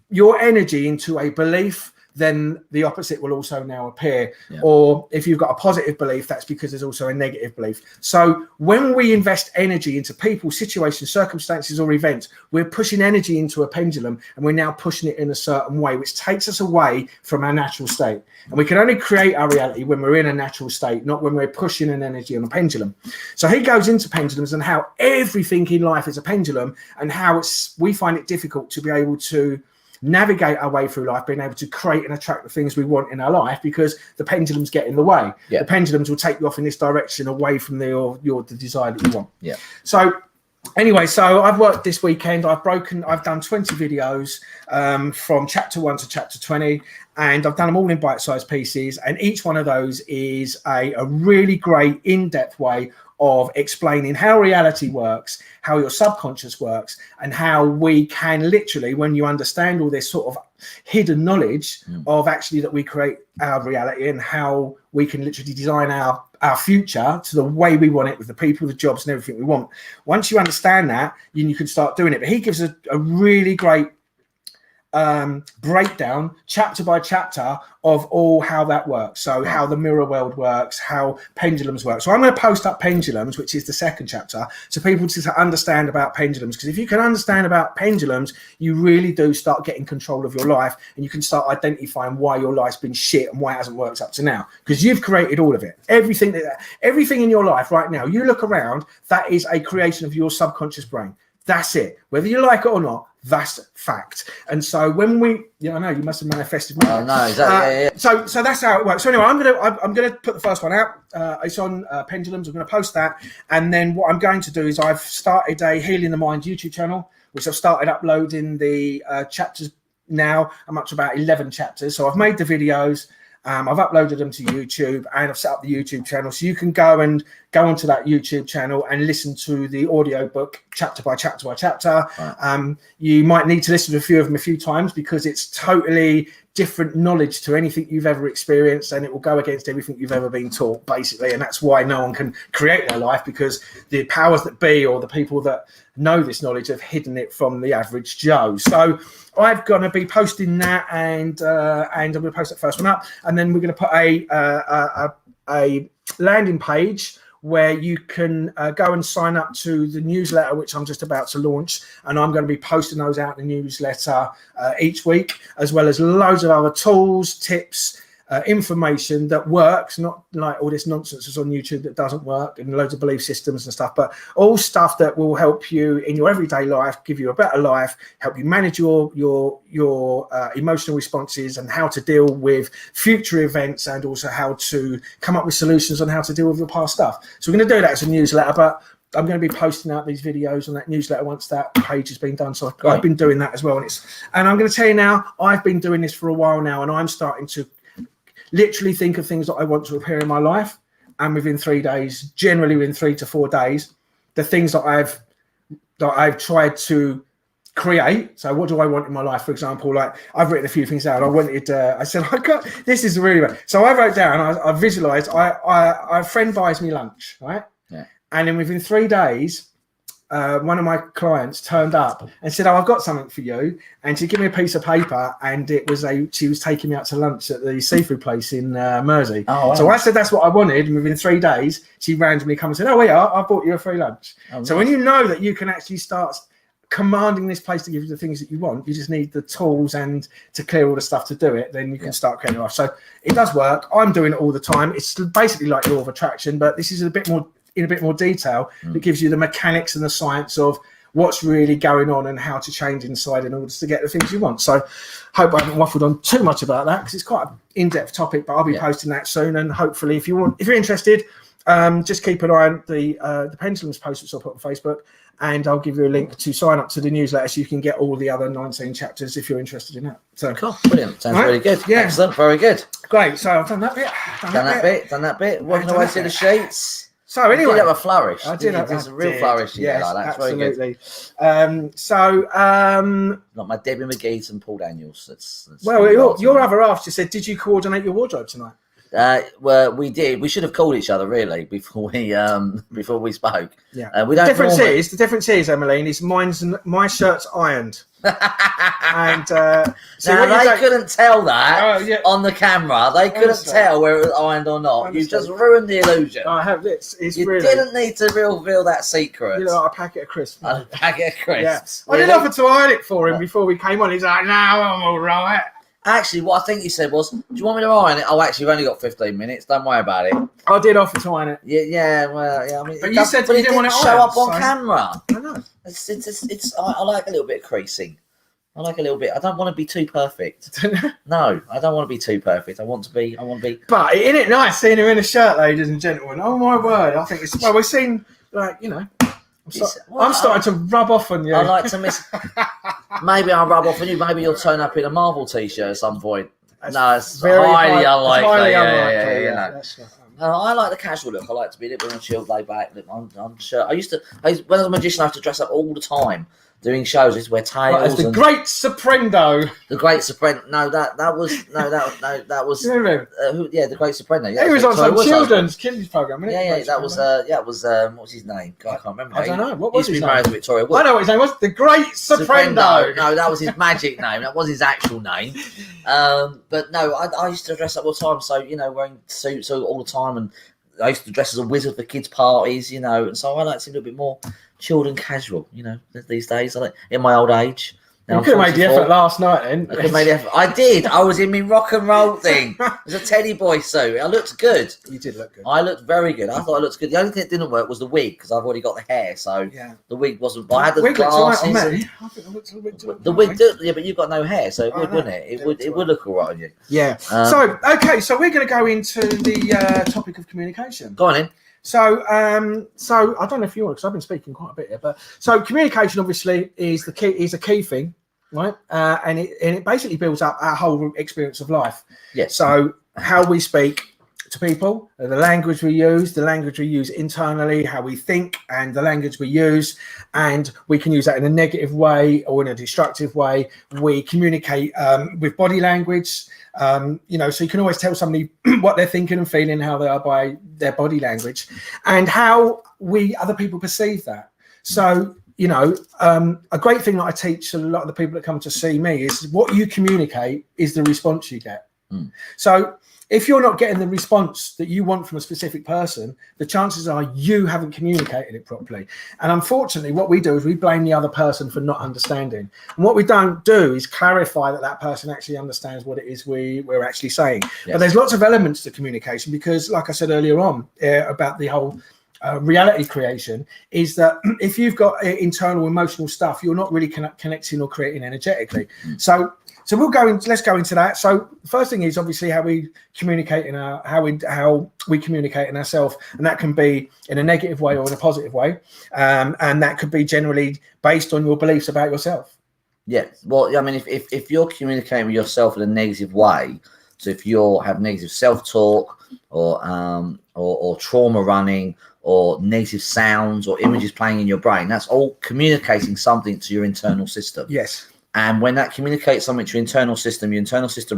your energy into a belief, then the opposite will also now appear. Yeah. Or if you've got a positive belief, that's because there's also a negative belief. So when we invest energy into people, situations, circumstances, or events, we're pushing energy into a pendulum, and we're now pushing it in a certain way, which takes us away from our natural state. And we can only create our reality when we're in a natural state, not when we're pushing an energy on a pendulum. So he goes into pendulums and how everything in life is a pendulum, and how we find it difficult to be able to navigate our way through life, being able to create and attract the things we want in our life, because the pendulums get in the way. Yeah. The pendulums will take you off in this direction, away from the desire that you want. Yeah. So anyway, so I've worked this weekend. I've done 20 videos from chapter 1 to chapter 20, and I've done them all in bite-sized pieces. And each one of those is a really great in-depth way of explaining how reality works, how your subconscious works, and how we can literally, when you understand all this sort of hidden knowledge of actually that we create our reality, and how we can literally design our future to the way we want it, with the people, the jobs, and everything we want. Once you understand that, you can start doing it. But he gives a really great breakdown chapter by chapter of all how that works. So how the mirror world works, how pendulums work. So I'm going to post up pendulums, which is the second chapter, so people to understand about pendulums. Because if you can understand about pendulums, you really do start getting control of your life, and you can start identifying why your life's been shit and why it hasn't worked up to now, because you've created all of it. Everything in your life right now, you look around, that is a creation of your subconscious brain. That's it. Whether you like it or not, that's fact. And so when I know you must have manifested. Oh no, exactly. So that's how it works. So anyway, I'm gonna put the first one out. It's on pendulums. I'm gonna post that, and then what I'm going to do is I've started a Healing the Mind YouTube channel, which I've started uploading the chapters now. I'm up to about 11 chapters. So I've made the videos. I've uploaded them to YouTube, and I've set up the YouTube channel, so you can go onto that YouTube channel and listen to the audio book chapter by chapter by chapter. Right. You might need to listen to a few of them a few times, because it's totally different knowledge to anything you've ever experienced, and it will go against everything you've ever been taught, basically. And that's why no one can create their life, because the powers that be, or the people that know this knowledge, have hidden it from the average Joe. So I'm going to be posting that, and I'm going to post that first one up, and then we're going to put a landing page where you can go and sign up to the newsletter, which I'm just about to launch, and I'm going to be posting those out in the newsletter each week, as well as loads of other tools, tips, information that works, not like all this nonsense that's on YouTube that doesn't work, and loads of belief systems and stuff, but all stuff that will help you in your everyday life, give you a better life, help you manage your emotional responses, and how to deal with future events, and also how to come up with solutions on how to deal with your past stuff. So we're going to do that as a newsletter, but I'm going to be posting out these videos on that newsletter once that page has been done. So I've been doing that as well, and I'm going to tell you now, I've been doing this for a while now, and I'm starting to literally think of things that I want to appear in my life, and within 3 days, generally within 3 to 4 days, the things that I've tried to create. So what do I want in my life? For example, like I've written a few things down. I said, I got, this is really bad. So I wrote down, I visualized, a friend buys me lunch, right? Yeah. And then within 3 days, one of my clients turned up and said, "Oh, I've got something for you." And she gave me a piece of paper, and she was taking me out to lunch at the seafood place in Mersey. Oh, wow. So I said that's what I wanted, and within 3 days, she randomly come and said, "Oh, yeah, I bought you a free lunch." Oh, so nice. when you know that you can actually start commanding this place to give you the things that you want, you just need the tools and to clear all the stuff to do it, then you can start creating life. So it does work. I'm doing it all the time. It's basically like law of attraction, but this is in a bit more detail. It gives you the mechanics and the science of what's really going on and how to change inside in order to get the things you want. So hope I haven't waffled on too much about that, because it's quite an in-depth topic, but I'll be posting that soon. And hopefully if you're interested, just keep an eye on the Pendulums post which I'll put on Facebook, and I'll give you a link to sign up to the newsletter so you can get all the other 19 chapters if you're interested in that. So cool, brilliant. Sounds really good. Yeah. Excellent, very good. Great. So I've done that bit. Done that bit. Working away to the sheets. So anyway, you did have a flourish. I did. There's a real flourish. Yes, like that's absolutely. Very good. Not my Debbie McGee's and Paul Daniels. That's well, your other half just said, "Did you coordinate your wardrobe tonight?" Well, we did. We should have called each other really before we spoke. Yeah. We don't. The difference is, Emmeline, is my shirt's ironed. And now they couldn't tell that on the camera. They couldn't tell whether it was ironed or not. You just ruined the illusion. I have this. You really didn't need to reveal that secret. You know, like a packet of crisps. A packet of crisps. Yeah. I did offer to iron it for him before we came on. He's like, "No, I'm all right." Actually, what I think you said was, "Do you want me to iron it?" Oh, actually, you've only got 15 minutes. Don't worry about it. I did offer to iron it. Yeah. Well, yeah. I mean, but you said you didn't want to show up on camera. I know. I like a little bit of creasing. I like a little bit. I don't want to be too perfect. No, I don't want to be too perfect. I want to be. But isn't it nice seeing her in a shirt, ladies and gentlemen? Oh my word! I think it's. Well, we've seen, like, you know. I'm starting to rub off on you. I like to miss. Maybe I'll rub off on you. Maybe you'll turn up in a Marvel t-shirt at some point. No, it's highly unlikely. Yeah. I like the casual look. I like to be a little bit more chilled, laid back. I'm sure. When I was a magician, I used to dress up all the time. Doing shows, I used to wear tails. The Great Soprendo. The Great Soprendo. No, that was. The Great Soprendo. Yeah, he was on some children's kids program. Yeah, that was. What's his name? God, I can't remember. I don't know. What was his name? Married to Victoria Wood. I know what his name was. The Great Soprendo. No, that was his magic name. That was his actual name. But no, I used to dress up all the time. So wearing suits all the time, and I used to dress as a wizard for kids' parties. And so I like to be a little bit more chilled and casual, these days. I like in my old age. Now, you could have made the effort last night, then. I could have made the effort. I did. I was in my rock and roll thing. It was a teddy boy suit. I looked good. You did look good. I looked very good. I thought I looked good. The only thing that didn't work was the wig, because I've already got the hair, so the wig wasn't. I had the glasses. The wig, but you've got no hair, so it would, wouldn't it? It would look all right on you. Yeah. So we're going to go into the topic of communication. Go on in. So I don't know if you want, because I've been speaking quite a bit here, but so communication obviously is a key thing, right? And it basically builds up our whole experience of life. Yes. So how we speak to people, the language we use internally, how we think, and the language we use, and we can use that in a negative way or in a destructive way. We communicate with body language. So you can always tell somebody what they're thinking and feeling, how they are by their body language, and how other people perceive that. So, a great thing that I teach a lot of the people that come to see me is what you communicate is the response you get. So if you're not getting the response that you want from a specific person, the chances are you haven't communicated it properly. And unfortunately, what we do is we blame the other person for not understanding. And what we don't do is clarify that person actually understands what it is we're actually saying. Yes. But there's lots of elements to communication, because, like I said earlier on about the whole reality creation, is that if you've got internal emotional stuff, you're not really connecting or creating energetically. So let's go into that. So the first thing is obviously how we communicate how we communicate in ourselves, and that can be in a negative way or in a positive way, and that could be generally based on your beliefs about yourself. Yeah. Well, I mean, if you're communicating with yourself in a negative way, So if you have negative self-talk or trauma running or negative sounds or images playing in your brain, that's all communicating something to your internal system. Yes. And when that communicates something to your internal system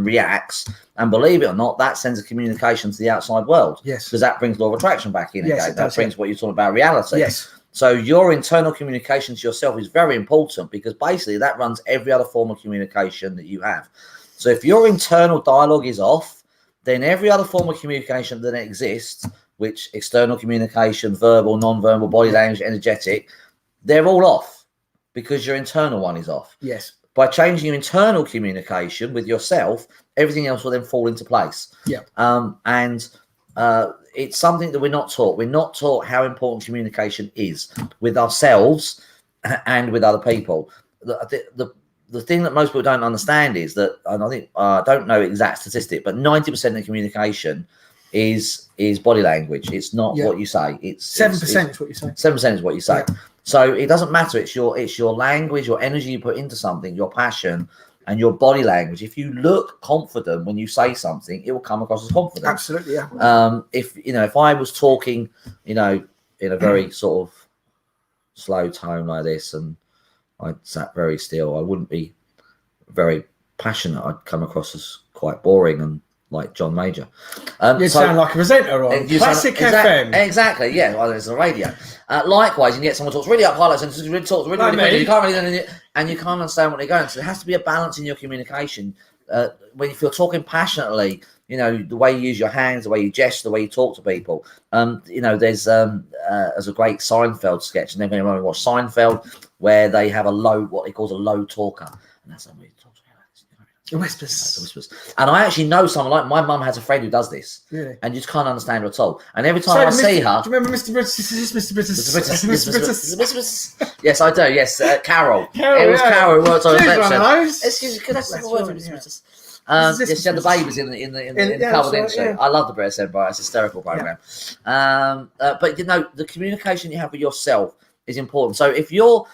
reacts, and believe it or not, that sends a communication to the outside world. Yes. Because that brings law of attraction back in again. That brings what you're talking about, reality. Yes. So your internal communication to yourself is very important, because basically that runs every other form of communication that you have. So if your internal dialogue is off, then every other form of communication that exists, which external communication, verbal, non-verbal, body language, energetic, they're all off because your internal one is off. Yes. By changing your internal communication with yourself, everything else will then fall into place. Yeah. It's something that we're not taught. We're not taught how important communication is with ourselves and with other people. The thing that most people don't understand is that, and I think I don't know exact statistic, but 90% of communication is body language. It's not what you say. It's 7% is what you say. 7% is what you say. Yeah. So it doesn't matter. It's your language, your energy you put into something, your passion, and your body language. If you look confident when you say something, it will come across as confident. Absolutely, yeah. If I was talking, in a very sort of slow tone like this, and I sat very still, I wouldn't be very passionate. I'd come across as quite boring and like John Major. You sound like a presenter on Classic FM. Exactly, yeah. Well, it's a radio. Likewise, you can get someone who talks really up highlights and really talks really, like really, you can't really, and you can't understand what they're going. So there has to be a balance in your communication. If you're talking passionately, the way you use your hands, the way you gesture, the way you talk to people. There's a great Seinfeld sketch, and everyone remember watch Seinfeld, where they have what he calls a low talker, and that's somebody who talks Whispers. And I actually know someone, like my mum has a friend who does this. Really? And you just can't understand her at all. And every time I see her... Do you remember Mr. British? Mr. British. Yes, I do. Yes, Carol. It was Carol who worked on reception. Excuse me, could I have a word for Mr. British? Yes, she had the babies in the cover, didn't she? I love the British Empire. It's a hysterical program. Yeah. But the communication you have with yourself is important. So if your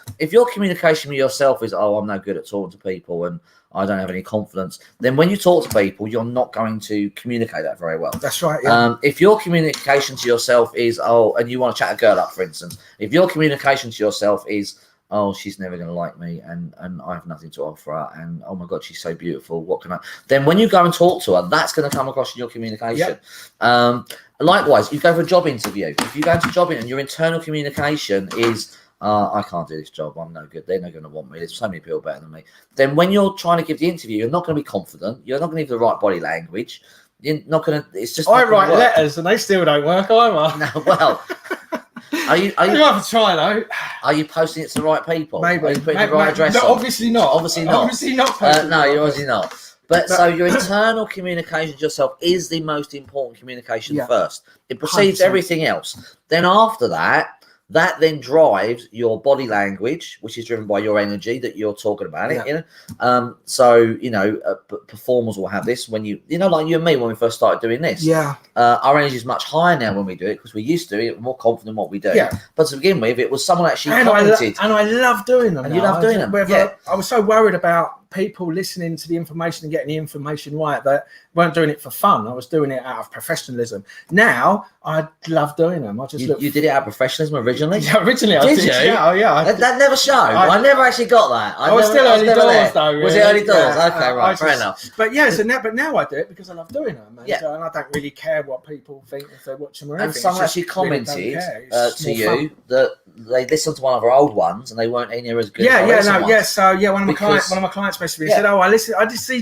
communication with yourself is, I'm no good at talking to people and I don't have any confidence, then when you talk to people, you're not going to communicate that very well. That's right. Yeah. If your communication to yourself is, and you want to chat a girl up, for instance, if your communication to yourself is, she's never going to like me, and I have nothing to offer her, and oh my God, she's so beautiful, what can I? Then when you go and talk to her, that's going to come across in your communication. Yep. Likewise, you go for a job interview. If you go into a job interview and your internal communication is, I can't do this job, I'm no good, they're not going to want me, there's so many people better than me. Then when you're trying to give the interview, you're not going to be confident, you're not going to have the right body language, you're not going to, it's just... I write letters and they still don't work either. No, well... Are you have a try though? Are you posting it to the right people? Maybe. Are you putting the right address on? Obviously not. Obviously not. No, you're obviously not. But so your internal communication to yourself is the most important communication first. It precedes 100%. Everything else. Then after that then drives your body language, which is driven by your energy that you're talking about. Performers will have this when like you and me when we first started doing this. Yeah. Our energy is much higher now when we do it because we used to it, more confident in what we do. Yeah. But to begin with, it was someone actually commented. I love doing them. And you love doing them. I was so worried about people listening to the information and getting the information right that weren't doing it for fun. I was doing it out of professionalism. Now I love doing them. I just you did it out of professionalism originally. Yeah, originally did you? Yeah. That never showed. I never actually got that. I was still early doors though. Really. Was it early doors? Yeah, okay, right, fair enough. But now I do it because I love doing them. And, and I don't really care what people think if they're watching or anything. And someone actually commented to you that they listened to one of our old ones and they weren't anywhere as good. So one of my clients messaged me and said, I just see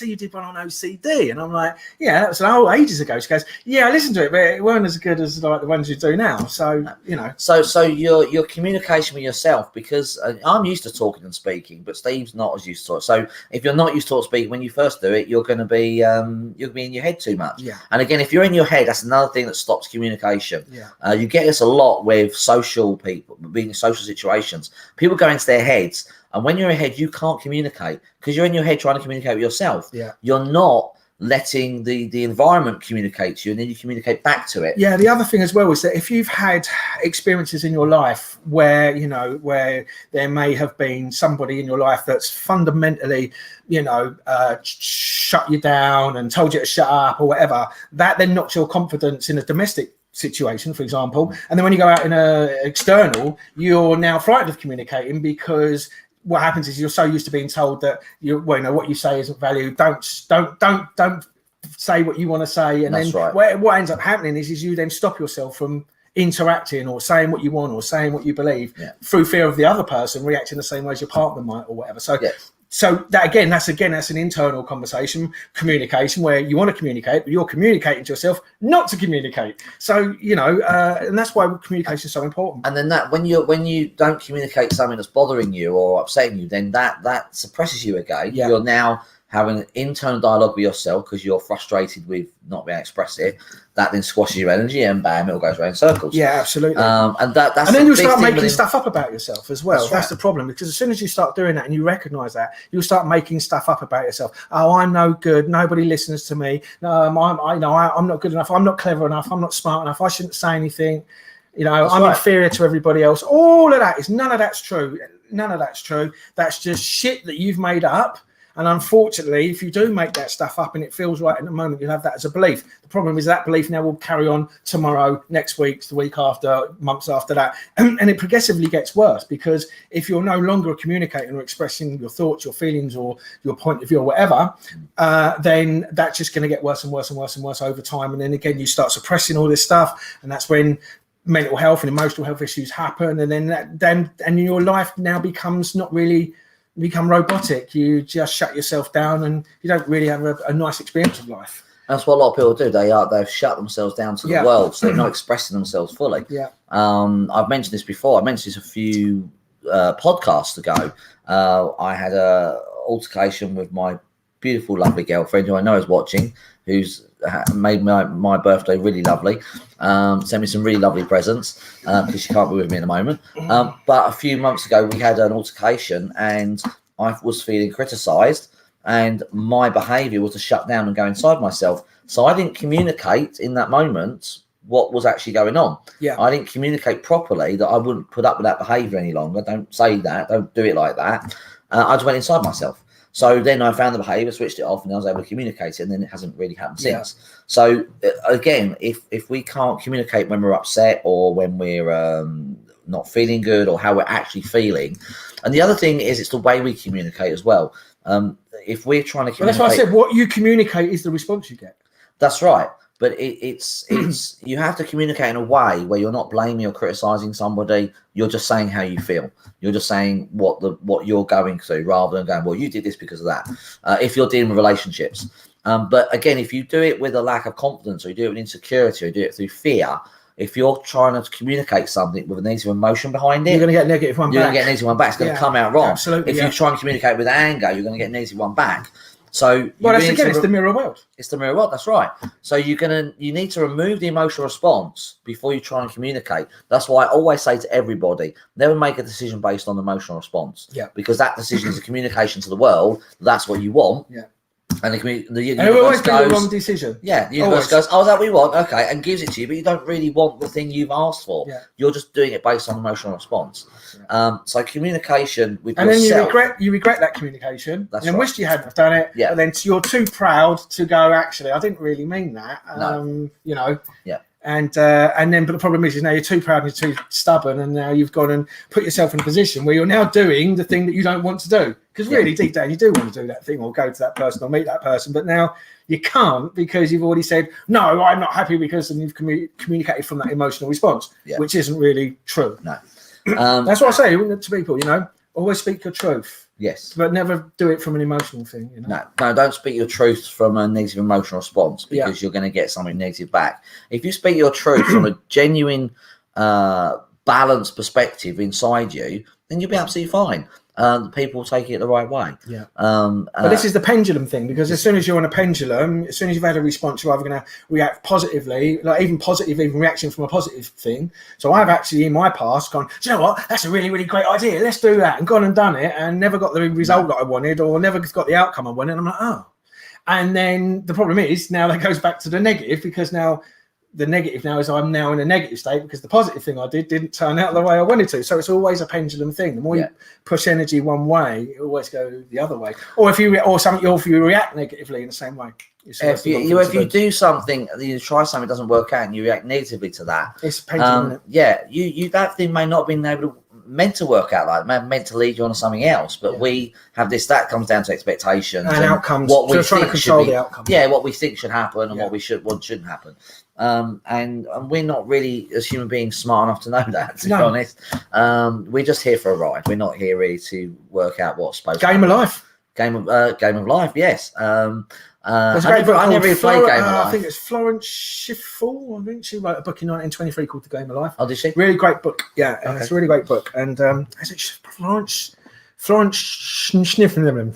you did one on OCD, and I'm like, that was ages ago. She goes, I listened to it, but it weren't as good as like the ones you do now. So So your communication with yourself, because I'm used to talking and speaking, but Steve's not as used to it. So if you're not used to speaking when you first do it, you're going to be you'll be in your head too much. Yeah. And again, if you're in your head, that's another thing that stops communication. Yeah. You get this a lot with social people, being in social situations. People go into their heads. And when you're in your head, you can't communicate because you're in your head trying to communicate with yourself. Yeah. You're not letting the environment communicate to you, and then you communicate back to it. Yeah. The other thing as well is that if you've had experiences in your life where there may have been somebody in your life that's fundamentally, shut you down and told you to shut up or whatever, that then knocks your confidence in a domestic situation, for example. And then when you go out in a external, you're now frightened of communicating, because what happens is you're so used to being told that what you say isn't valued. Don't say what you want to say. And That's then right. what ends up happening is you then stop yourself from interacting or saying what you want or saying what you believe through fear of the other person reacting the same way as your partner might or whatever. So that's an internal conversation, communication, where you want to communicate, but you're communicating to yourself not to communicate. So, and that's why communication is so important. And then that when you don't communicate something that's bothering you or upsetting you, then that suppresses you again. You're now having an internal dialogue with yourself because you're frustrated with not being able to express it. That then squashes your energy, and bam, it all goes around in circles. Yeah, absolutely. And then you'll start making stuff up about yourself as well. That's right. the problem, because as soon as you start doing that and you recognize that, you'll start making stuff up about yourself. Oh, I'm no good. Nobody listens to me. No, I'm not good enough. I'm not clever enough. I'm not smart enough. I shouldn't say anything. I'm inferior to everybody else. All of that none of that's true. None of that's true. That's just shit that you've made up. And unfortunately, if you do make that stuff up and it feels right in the moment, you'll have that as a belief. The problem is that belief now will carry on tomorrow, next week, the week after, months after that. And it progressively gets worse, because if you're no longer communicating or expressing your thoughts, your feelings, or your point of view or whatever, then that's just going to get worse and worse and worse and worse over time. And then again, you start suppressing all this stuff. And that's when mental health and emotional health issues happen. And then your life now becomes become robotic. You just shut yourself down and you don't really have a nice experience of life. That's what a lot of people do. They've shut themselves down to the world, so they're not expressing themselves fully. I've mentioned this before. I mentioned this a few podcasts ago. I had a altercation with my beautiful, lovely girlfriend, who I know is watching, who's made my birthday really lovely, sent me some really lovely presents, because she can't be with me at the moment. But a few months ago, we had an altercation, and I was feeling criticised, and my behaviour was to shut down and go inside myself. So I didn't communicate in that moment what was actually going on. I didn't communicate properly that I wouldn't put up with that behaviour any longer. Don't say that. Don't do it like that. I just went inside myself. So then I found the behaviour, switched it off, and I was able to communicate it, and then it hasn't really happened since. So again, if we can't communicate when we're upset or when we're not feeling good or how we're actually feeling, and the other thing is it's the way we communicate as well. If we're trying to communicate... Well, that's why I said what you communicate is the response you get. That's right. But it's you have to communicate in a way where you're not blaming or criticizing somebody. You're just saying how you feel. You're just saying what you're going through, rather than going, well, you did this because of that. If you're dealing with relationships, but again, if you do it with a lack of confidence, or you do it with insecurity, or you do it through fear, if you're trying to communicate something with a negative emotion behind it, you're going to get negative one back. You're going to get negative one back. It's going to come out wrong. Absolutely. If you try and communicate with anger, you're going to get negative one back. So it's the mirror world. It's the mirror world. That's right. So you need to remove the emotional response before you try and communicate. That's why I always say to everybody, never make a decision based on emotional response. Because that decision is a communication to the world. That's what you want. And the universe goes, the wrong decision. The universe goes, oh, that we want, okay, and gives it to you, but you don't really want the thing you've asked for. You're just doing it based on emotional response. So communication with yourself. And then you regret that communication. That's and right. wish you hadn't done it. But then you're too proud to go, actually, I didn't really mean that. And then, but the problem is now you're too proud and you're too stubborn, and now you've gone and put yourself in a position where you're now doing the thing that you don't want to do. Because really, deep down, you do want to do that thing or go to that person or meet that person, but now you can't, because you've already said, no, I'm not happy, because and you've communicated from that emotional response, which isn't really true. No. That's what I say to people, always speak your truth. Yes. But never do it from an emotional thing. No, don't speak your truth from a negative emotional response, because you're going to get something negative back. If you speak your truth from a genuine, balanced perspective inside you, then you'll be absolutely fine. People will take it the right way. But this is the pendulum thing, because as soon as you're on a pendulum, as soon as you've had a response, you're either going to react positively, like even reaction from a positive thing. So I've actually in my past gone, do you know what, that's a really, really great idea, let's do that, and gone and done it, and never got the result that I wanted, or never got the outcome I wanted, and I'm like, oh. And then the problem is now that goes back to the negative, because now the negative now is I'm now in a negative state because the positive thing I did didn't turn out the way I wanted to. So it's always a pendulum thing. The more you push energy one way, it always go the other way. Or if you react negatively in the same way. If you do something, you try something, it doesn't work out, and you react negatively to that. It's a pendulum, isn't it? Yeah, you that thing may not have been meant to work out, like meant to lead you on to something else, but we have that comes down to expectations and outcomes. What we trying to control the outcome. Yeah, what we think should happen and what shouldn't happen. And we're not really, as human beings, smart enough to know that, to be honest. We're just here for a ride. We're not here really to work out what's supposed to happen. Game of life, yes. I never really played Game of Life. I think it's Florence Schiffel. I think she wrote a book in 1923 called The Game of Life. Oh, did she? Really great book. Yeah, it's a really great book. And is it Florence Schniffenham?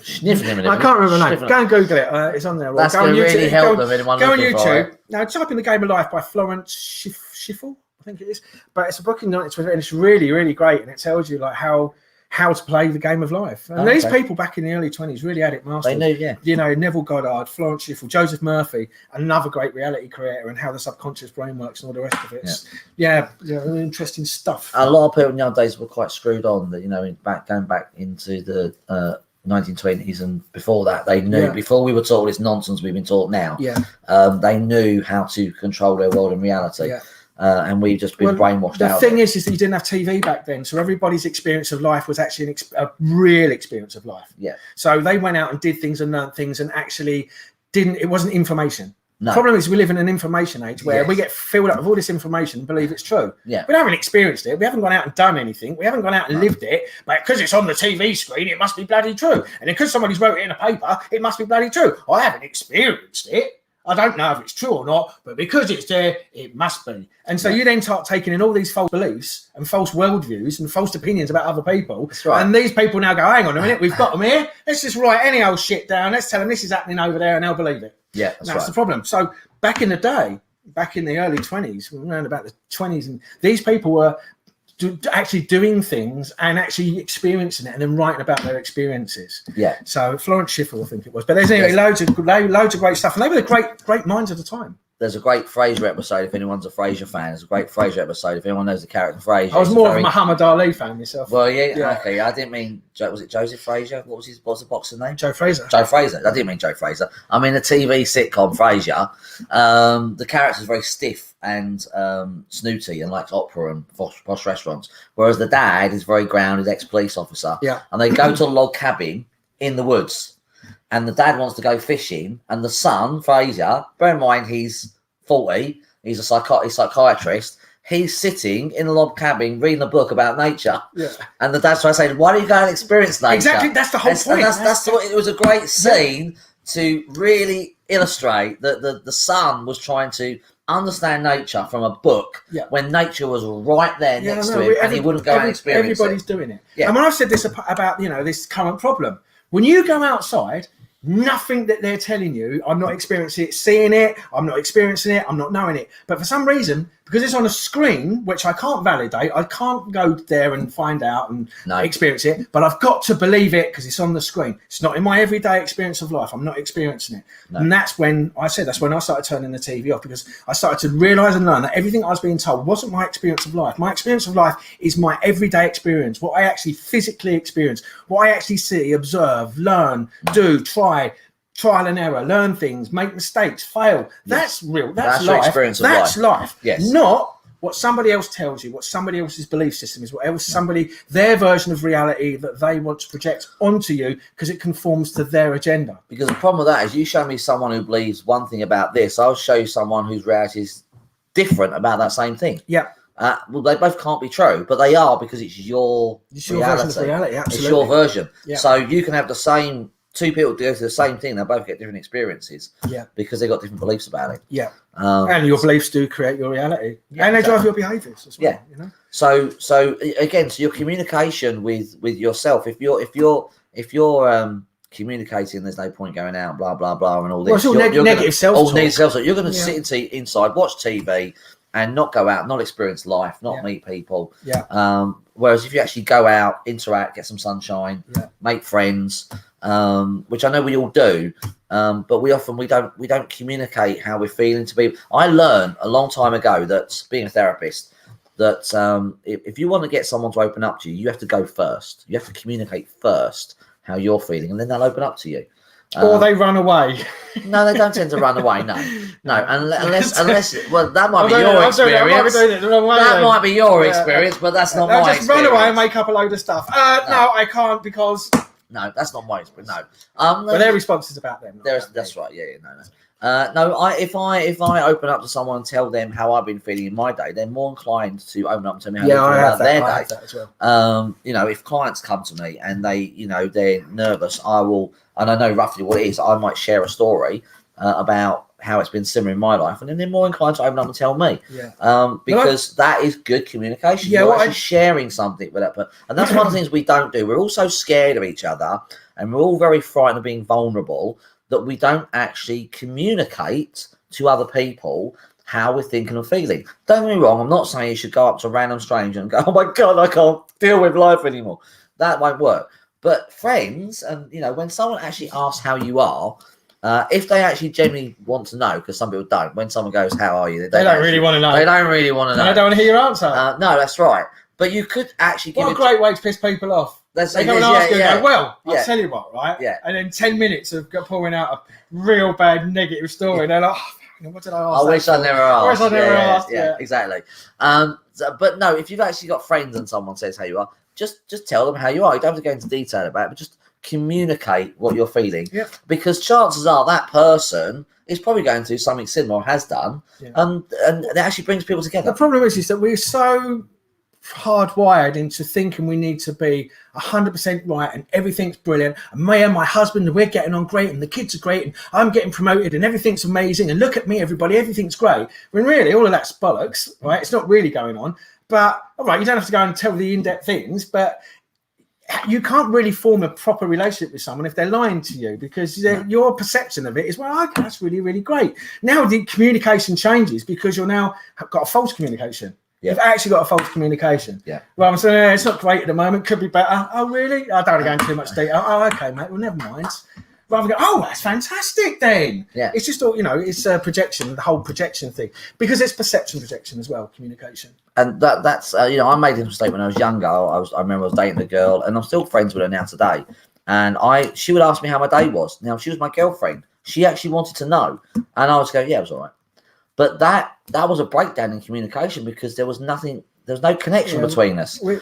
I can't remember the name. Go and Google it. It's on there. That's going to really help them. Go on YouTube. Now type in The Game of Life by Florence Schiffel, I think it is. But it's a book in 1923 and it's really, really great. And it tells you like how to play the game of life. And these people back in the early 20s really had it mastered. They knew, yeah. You know, Neville Goddard, Florence Schiffel, Joseph Murphy, another great reality creator, and how the subconscious brain works and all the rest of it. Interesting stuff. A lot of people nowadays were quite screwed on that, you know, going back into the 1920s and before that, they knew, before we were taught all this nonsense we've been taught now, they knew how to control their world and reality. Yeah. And we've just been brainwashed out. The thing is that you didn't have TV back then, so everybody's experience of life was actually a real experience of life. Yeah. So they went out and did things and learned things, and actually it wasn't information. No. The problem is we live in an information age where we get filled up with all this information and believe it's true. Yeah. We haven't experienced it. We haven't gone out and done anything. We haven't gone out and lived it. But because it's on the TV screen, it must be bloody true. And because somebody's wrote it in a paper, it must be bloody true. I haven't experienced it. I don't know if it's true or not, but because it's there, it must be. And so you then start taking in all these false beliefs and false worldviews and false opinions about other people. That's right. And these people now go, hang on a minute, we've got them here. Let's just write any old shit down. Let's tell them this is happening over there and they'll believe it. Yeah, that's the problem. So back in the day, back in the early 20s, around about the 20s, and these people were actually doing things and actually experiencing it and then writing about their experiences. Yeah. So Florence Schiffel, I think it was. But there's anyway loads of great stuff, and they were the great minds of the time. There's a great Frasier episode if anyone's a Frasier fan. There's a great Frasier episode if anyone knows the character Frasier. I was more of a Muhammad Ali fan myself. Well, okay. I didn't mean. Was it Joseph Frazier? What's the boxer's name? Joe Fraser. Joe Fraser. I didn't mean Joe Fraser. I mean the TV sitcom Frasier. The character's very stiff and snooty and likes opera and posh restaurants, whereas the dad is very grounded, ex-police officer. Yeah. And they go to a log cabin in the woods. And the dad wants to go fishing, and the son, Fraser, bear in mind he's 40, he's a psychiatrist, he's sitting in a log cabin reading a book about nature. Yeah. And the dad's trying to say, why don't you go and experience nature? Exactly, that's the whole point. It was a great scene to really illustrate that the son was trying to understand nature from a book when nature was right there next to him, and he wouldn't go and experience everybody's doing it. Yeah. And when I've said this about, this current problem, when you go outside, nothing that they're telling you, I'm not experiencing it, seeing it, I'm not experiencing it, I'm not knowing it. But for some reason, because it's on a screen, which I can't validate, I can't go there and find out and experience it, but I've got to believe it because it's on the screen. It's not in my everyday experience of life. I'm not experiencing it. No. And that's when I started turning the TV off, because I started to realise and learn that everything I was being told wasn't my experience of life. My experience of life is my everyday experience, what I actually physically experience, what I actually see, observe, learn, do, trial and error, learn things, make mistakes, fail. That's real. That's life. Your experience of that's life. Yes. Not what somebody else tells you, what somebody else's belief system is, what else their version of reality that they want to project onto you because it conforms to their agenda. Because the problem with that is, you show me someone who believes one thing about this, I'll show you someone whose reality is different about that same thing. Yeah. Well, they both can't be true, but they are, because it's your reality. Version of reality. Absolutely. It's your version. Yeah. So you can have the same. Two people do the same thing, they both get different experiences. Yeah. Because they've got different beliefs about it. Yeah. And your beliefs do create your reality. Yeah, and they drive your behaviours as well. Yeah. So again, your communication with yourself, if you're communicating, there's no point going out, blah blah blah, and all this. Well, it's all negative self-talk. You're going to sit inside, watch TV, and not go out, not experience life, not meet people. Yeah. Whereas if you actually go out, interact, get some sunshine, make friends, which I know we all do, But we don't communicate how we're feeling to people. I learned a long time ago that being a therapist, that if you want to get someone to open up to you, you have to go first. You have to communicate first how you're feeling, and then they'll open up to you. Or they run away. No, they don't tend to run away. No, unless well, that might be your experience. That might be your experience, but that's not my experience. Just run away and make up a load of stuff. No, I can't because. No, that's not my experience. No, but their response is about them. That's right. Yeah, no. If I open up to someone and tell them how I've been feeling in my day, they're more inclined to open up to me how they feel about their day. As well. If clients come to me and they're nervous, I will, and I know roughly what it is. I might share a story about how it's been similar in my life, and then they're more inclined to open up and tell me. Because that is good communication. You're actually sharing something with that person, and that's one of the things we don't do. We're all so scared of each other, and we're all very frightened of being vulnerable, that we don't actually communicate to other people how we're thinking and feeling. Don't get me wrong, I'm not saying you should go up to a random stranger and go, oh my God, I can't deal with life anymore. That won't work. But friends, and when someone actually asks how you are, if they actually genuinely want to know, because some people don't, when someone goes, how are you? They don't really want to know. They don't really want to know. They don't want to hear your answer. No, that's right. But you could actually give What a great way to piss people off. They come and ask you and go, I'll tell you what, right? Yeah. And then 10 minutes of pouring out a real bad negative story. And they're like, what did I ask? I wish I never asked. Yeah, exactly. But no, if you've actually got friends and someone says how you are, just tell them how you are. You don't have to go into detail about it, but just communicate what you're feeling. Yep. Because chances are that person is probably going through something similar or has done. Yeah. And it actually brings people together. The problem is that we're so hardwired into thinking we need to be 100% right and everything's brilliant, and me and my husband, we're getting on great, and the kids are great, and I'm getting promoted, and everything's amazing, and look at me, everybody, everything's great. When really all of that's bollocks, right? It's not really going on. But all right, you don't have to go and tell the in-depth things, but you can't really form a proper relationship with someone if they're lying to you, because your perception of it is, well, okay, that's really, really great. Now the communication changes because you're now got a false communication. Yeah. You've actually got a false communication. Yeah. Well, I'm saying it's not great at the moment. Could be better. Oh, really? I don't want to go into too much detail. Oh, okay, mate. Well, never mind. Rather than go, oh, that's fantastic then. Yeah. It's just all, it's a projection, the whole projection thing, because it's perception projection as well, communication. And that's I made this mistake when I was younger. I remember I was dating a girl, and I'm still friends with her now today. And she would ask me how my day was. Now, she was my girlfriend. She actually wanted to know, and I would go, yeah, it was all right. But that was a breakdown in communication, because there was no connection between us. We're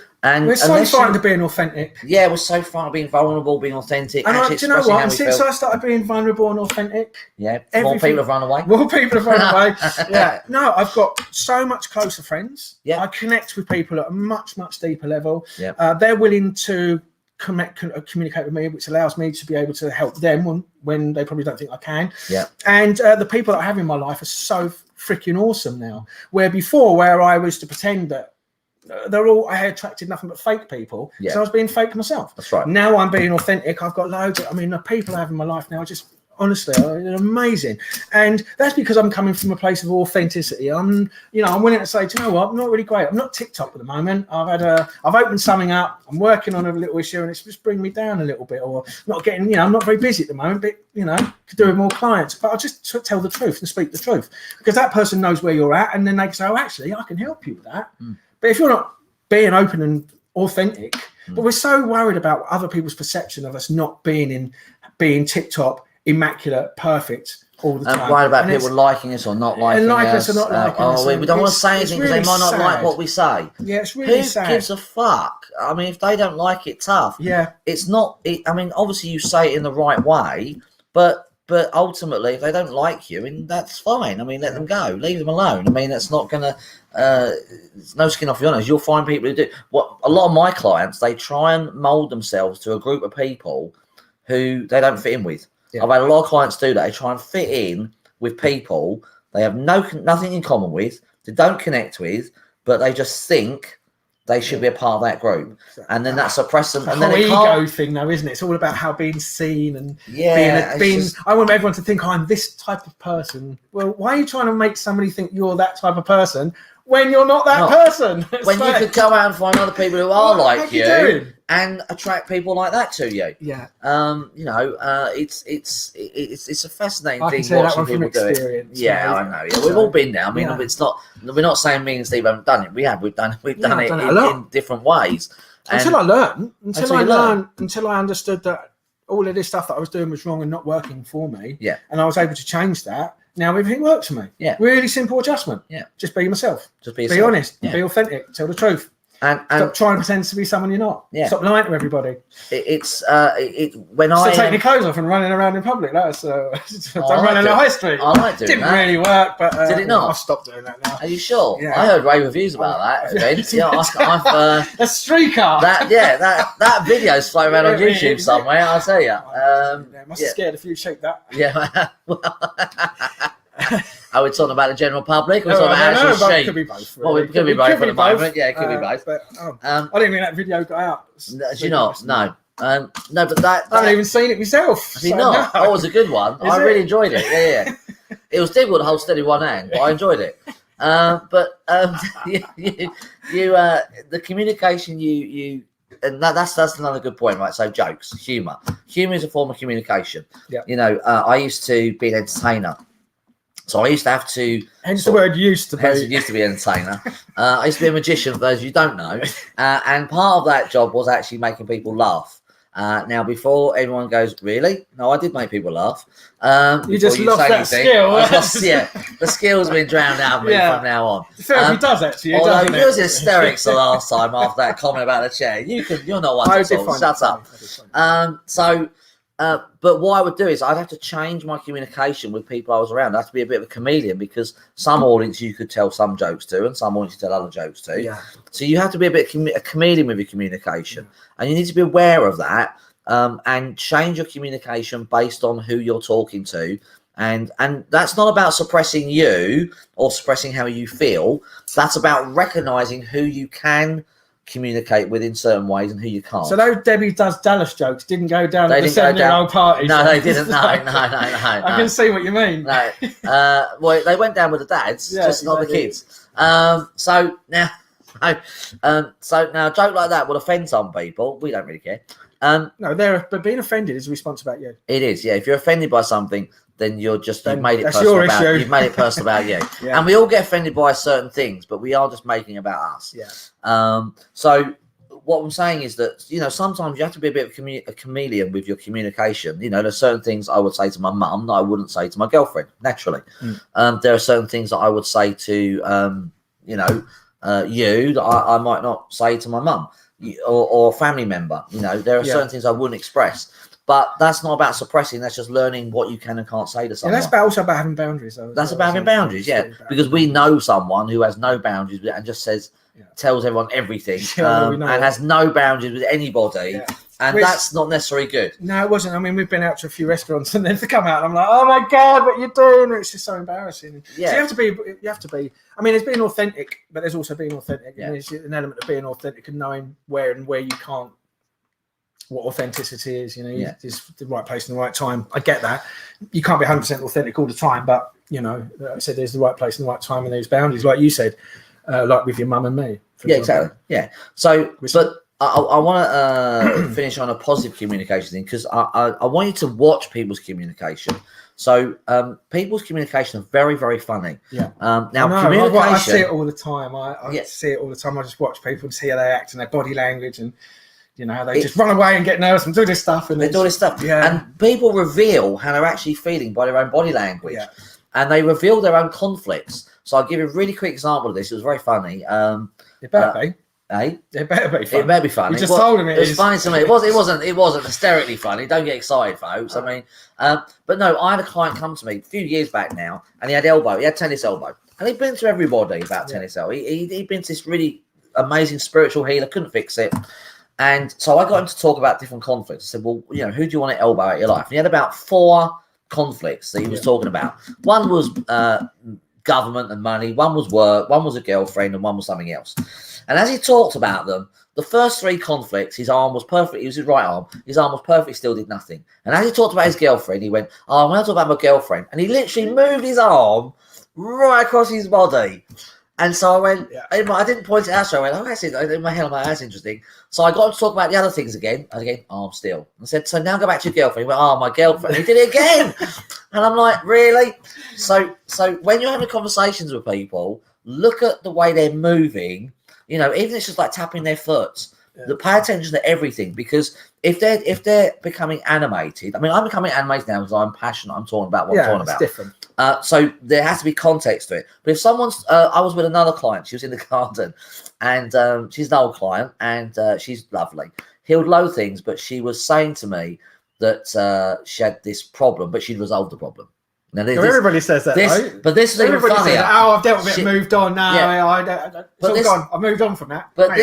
so frightened of being authentic. Yeah, we're so frightened of being vulnerable, being authentic. And do you know what? And since I started being vulnerable and authentic, more people have run away. More people have run away. Yeah. No, I've got so much closer friends. Yeah. I connect with people at a much, much deeper level. Yeah. They're willing to communicate with me, which allows me to be able to help them when they probably don't think I can. Yeah. And the people that I have in my life are so freaking awesome now. Where before, where I was to pretend that I had attracted nothing but fake people. Yeah. So I was being fake myself. That's right. Now I'm being authentic. I've got loads. The people I have in my life now are just honestly amazing, and that's because I'm coming from a place of authenticity. I'm willing to say, do you know what? I'm not really great. I'm not TikTok at the moment. I've opened something up. I'm working on a little issue, and it's just bringing me down a little bit. Or not getting, I'm not very busy at the moment, but could do with more clients. But I'll just tell the truth and speak the truth, because that person knows where you're at, and then they can say, oh, actually, I can help you with that. But if you're not being open and authentic, but we're so worried about other people's perception of us not being tip-top, immaculate, perfect all the time. And worried about people liking us or not liking us. Or not liking us. We don't want to say anything because they might not like what we say. Yeah, it's really sad. Who gives a fuck? If they don't like it, tough. Yeah. It's not, obviously you say it in the right way, but ultimately, if they don't like you, that's fine. Let them go. Leave them alone. That's not going to... it's no skin off your nose. You'll find people who do... A lot of my clients, they try and mould themselves to a group of people who they don't fit in with. Yeah. I've had a lot of clients do that. They try and fit in with people they have nothing in common with, they don't connect with, but they just think they should be a part of that group, and then that suppresses them. And then the whole ego thing, though, isn't it? It's all about how being seen and being. I want everyone to think I'm this type of person. Well, why are you trying to make somebody think you're that type of person when you're not that No. person. It's When you like, could go out and find other people who are what like the you heck you doing? and attract people like that to you. Yeah, You know, it's a fascinating I can thing say that watching one from people do it. experience. Yeah, you I know. know. Yeah, we've all been there. I mean, Yeah. it's not. We're not saying me and Steve haven't done it. We have. We've done I've it done it a lot. in different ways. Until I learned, until I you learn. learned, until I understood that all of this stuff that I was doing was wrong and not working for me. Yeah. And I was able to change that. Now everything works for me. Yeah. Really simple adjustment. Yeah. Just be myself. Just Be yourself. honest. Yeah. Be authentic. Tell the truth. And Stop trying to pretend to be someone you're not. Yeah. Stop lying to everybody. When Stop I taking your clothes off and running around in public. That's don't I run like in the it. high street. I like doing Didn't that. really work, but Did it not? I've stopped doing that now. Are you sure? Yeah. I heard rave reviews about that event. Yeah, I've A streaker. that video's floating around on Yeah, YouTube it- somewhere. I'll tell you. Must have scared a few sheep that. Yeah. Are we talking about the general public or No, talking I about don't know, actual but it sheep? could be both. Well, Really. it could be both for the moment. Yeah, it could be both. But, Um, I didn't think that video got out. do you not? No. No, but that. I haven't even seen it myself. Have you so not? no. That was a good one. Is I it? really enjoyed it. Yeah. It was difficult to hold steady one hand, but I enjoyed it. The communication you and that's another good point, right? So jokes, humor is a form of communication. Yeah. You know, I used to be an entertainer, so I used to have to. Hence the word used to Hence, be. it used to be an entertainer. I used to be a magician, for those of you who don't know, and part of that job was actually making people laugh. Now, before everyone goes, really? No, I did make people laugh. You just before lost say that anything, skill. I lost, yeah, the skill's been drowned out of me Yeah. from now on. Therapy does actually. Although doesn't you it? was hysterics the last time after that comment about the chair. You're not one I to did talk. find Shut it up. funny. I did find it But what I would do is I'd have to change my communication with people I was around. I have to be a bit of a chameleon because some audience you could tell some jokes to and some audience you tell other jokes to. Yeah. So you have to be a bit a chameleon with your communication. And you need to be aware of that and change your communication based on who you're talking to. And that's not about suppressing you or suppressing how you feel. That's about recognizing who you can communicate with in certain ways and who you can't. So those Debbie Does Dallas jokes didn't go down They at the didn't go 7-year-old party. No, so- they didn't. No. I can see what you mean. No. Well, they went down with the dads, Yeah, just not the exactly. kids. So now, a joke like that will offend some people. We don't really care. No, but being offended is a response about you. It is, yeah. If you're offended by something, then you've made it that's personal your about issue. you've made it personal about you. Yeah. And we all get offended by certain things, but we are just making it about us. Yeah. So what I'm saying is that, you know, sometimes you have to be a bit of a chameleon with your communication. You know, there's certain things I would say to my mum that I wouldn't say to my girlfriend, naturally. There are certain things that I would say to, you that I might not say to my mum or a family member. You know, there are certain things I wouldn't express. But that's not about suppressing. That's just learning what you can and can't say to Yeah, someone. that's also about having boundaries. Though, That's about having boundaries, yeah. Because we know someone who has no boundaries and just tells everyone everything Yeah, we know and it. has no boundaries with anybody. Yeah. And Which- that's not necessarily good. No, it wasn't. I mean, we've been out to a few restaurants, and then to come out, and I'm like, "Oh my god, what you doing?" It's just so embarrassing. Yeah. So you have to be. I mean, there's being authentic, but there's also being authentic. Yeah. And there's an element of being authentic and knowing where you can't. What authenticity is, you know, is the right place and the right time. I get that. You can't be 100% authentic all the time, but you know, like I said, there's the right place and the right time, and there's boundaries, like you said, like with your mum and me. for Yeah, example. exactly. Yeah. So, but I want to finish on a positive communication thing because I want you to watch people's communication. So, people's communication are very, very funny. Yeah. Now, I know, communication. I see it all the time. I Yeah. see it all the time. I just watch people and see how they act and their body language, and you know how they just run away and get nervous and do this stuff. And They do all this stuff. Yeah. And people reveal how they're actually feeling by their own body language. Yeah. And they reveal their own conflicts. So I'll give you a really quick example of this. It was very funny. It better be. Eh? It better be. Fun. It may be funny. You just told him it was is. funny to me. It wasn't hysterically funny. Don't get excited, folks. I mean, but no, I had a client come to me a few years back now, and he had tennis elbow. And he'd been to everybody about tennis elbow. He'd been to this really amazing spiritual healer, couldn't fix it. And so I got him to talk about different conflicts. I said, well, you know, who do you want to elbow out your life? And he had about 4 conflicts that he was talking about. One was government and money, one was work, one was a girlfriend, and one was something else. And as he talked about them, the first 3 conflicts, his arm was perfect. He was his right arm. His arm was perfect, still did nothing. And as he talked about his girlfriend, he went, oh, I'm going to talk about my girlfriend. And he literally moved his arm right across his body. And so I went, Yeah. I didn't point it out, so I went, oh, that's it. In my head, I'm like, that's interesting. So I got to talk about the other things again. And again, arm still. I said, so now go back to your girlfriend. He went, oh, my girlfriend. He did it again. And I'm like, really? So when you're having conversations with people, look at the way they're moving. You know, even if it's just like tapping their foot. Yeah. Pay attention to everything, because if they're becoming animated, I mean, I'm becoming animated now because I'm passionate. I'm talking about what I'm talking about. Different. So there has to be context to it. But if someone's, I was with another client. She was in the garden, and she's an old client, and she's lovely. Healed low things, but she was saying to me that she had this problem, but she'd resolved the problem. Now, everybody says that, right? But this is even funnier. Oh, I've dealt with it, moved on now. Yeah. It's all gone. I've moved on from that. But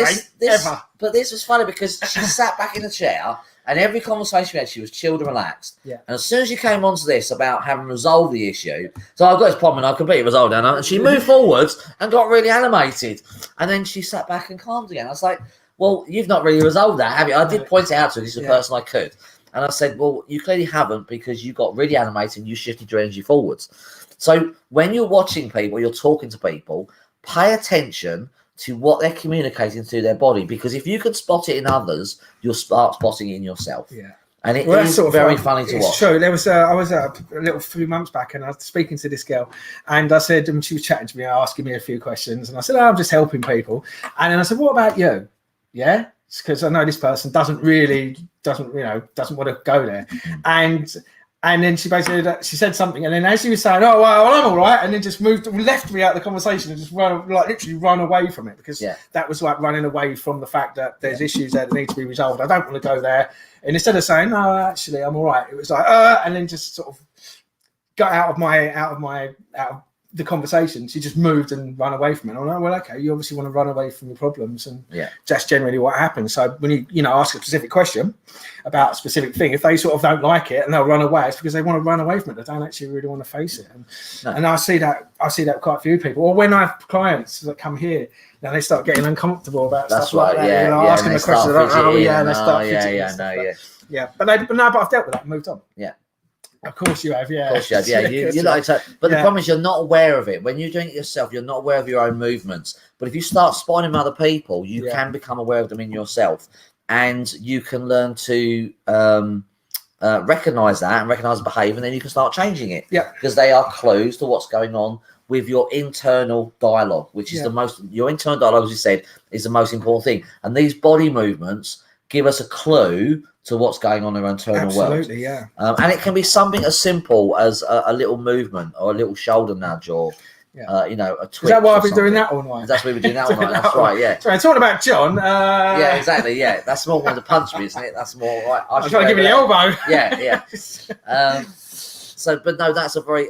this was funny because she sat back in the chair, and every conversation we had, she was chilled and relaxed. Yeah. And as soon as she came onto this about having resolved the issue, so I've got this problem and I completely resolved it, and she moved forwards and got really animated. And then she sat back and calmed again. I was like, well, you've not really resolved that, have you? I did point it out to her. This is the person I could. And I said, well, you clearly haven't, because you got really animated and you shifted your energy forwards. So when you're watching people, you're talking to people, pay attention to what they're communicating through their body, because if you can spot it in others, you'll start spotting it in yourself. Yeah. And it is sort of very funny to watch. It's true. There was I was a little few months back, and I was speaking to this girl, and I said, and she was chatting to me, asking me a few questions, and I said, oh, I'm just helping people. And then I said, what about you? Yeah. Because I know this person doesn't want to go there, and then she basically said something, and then as she was saying, oh well, I'm all right, and then just left me out of the conversation and just literally run away from it, because that was like running away from the fact that there's issues there that need to be resolved. I don't want to go there, and instead of saying no, actually I'm all right, it was like and then just sort of got out of the conversation. She just moved and ran away from it. I'm like, well, okay, you obviously want to run away from your problems, and that's generally what happens. So when you ask a specific question about a specific thing, if they sort of don't like it and they'll run away, it's because they want to run away from it. They don't actually really want to face it. And I see that with quite a few people. Or when I have clients that come here, now they start getting uncomfortable about stuff like that. Asking the questions about, but I've dealt with that and moved on. Yeah. Of course you have, yeah. Of course you have, yeah. You like to, but the problem is you're not aware of it. When you're doing it yourself, you're not aware of your own movements. But if you start spotting other people, you can become aware of them in yourself, and you can learn to recognize that and recognize the behavior, and then you can start changing it. Yeah, because they are clues to what's going on with your internal dialogue, which is your internal dialogue, as you said, is the most important thing. And these body movements give us a clue to what's going on in our internal world. Absolutely, yeah. And it can be something as simple as a little movement or a little shoulder nudge or, a twitch. Is that why I've been doing that all night? That's why we've been doing that all night. That's right, yeah. Sorry, talking about John. Yeah, exactly, yeah. That's more one to punch me, isn't it? That's more right. I'm trying to give you the elbow. Yeah. But no, that's a very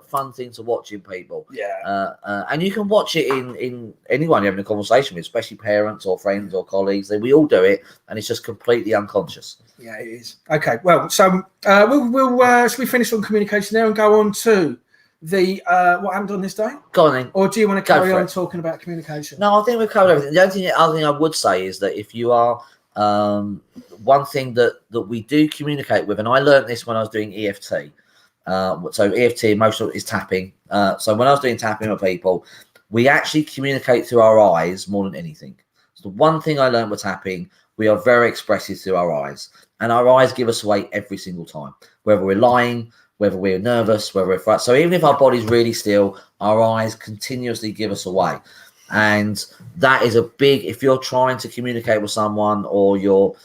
fun thing to watch in people. Yeah. And you can watch it in anyone you're having a conversation with, especially parents or friends or colleagues. We all do it, and it's just completely unconscious. Yeah, it is. Okay, well, so should we finish on communication there and go on to the what happened on this day? Go on then. Or do you want to carry on talking about communication? No, I think we've covered everything. The other thing I would say is that if you are one thing that we do communicate with, and I learned this when I was doing EFT. So EFT, emotional, is tapping. So when I was doing tapping with people, we actually communicate through our eyes more than anything. So the one thing I learned with tapping, we are very expressive through our eyes, and our eyes give us away every single time, whether we're lying, whether we're nervous, whether we're frightened. So even if our body's really still, our eyes continuously give us away. And that is a big, if you're trying to communicate with someone or you're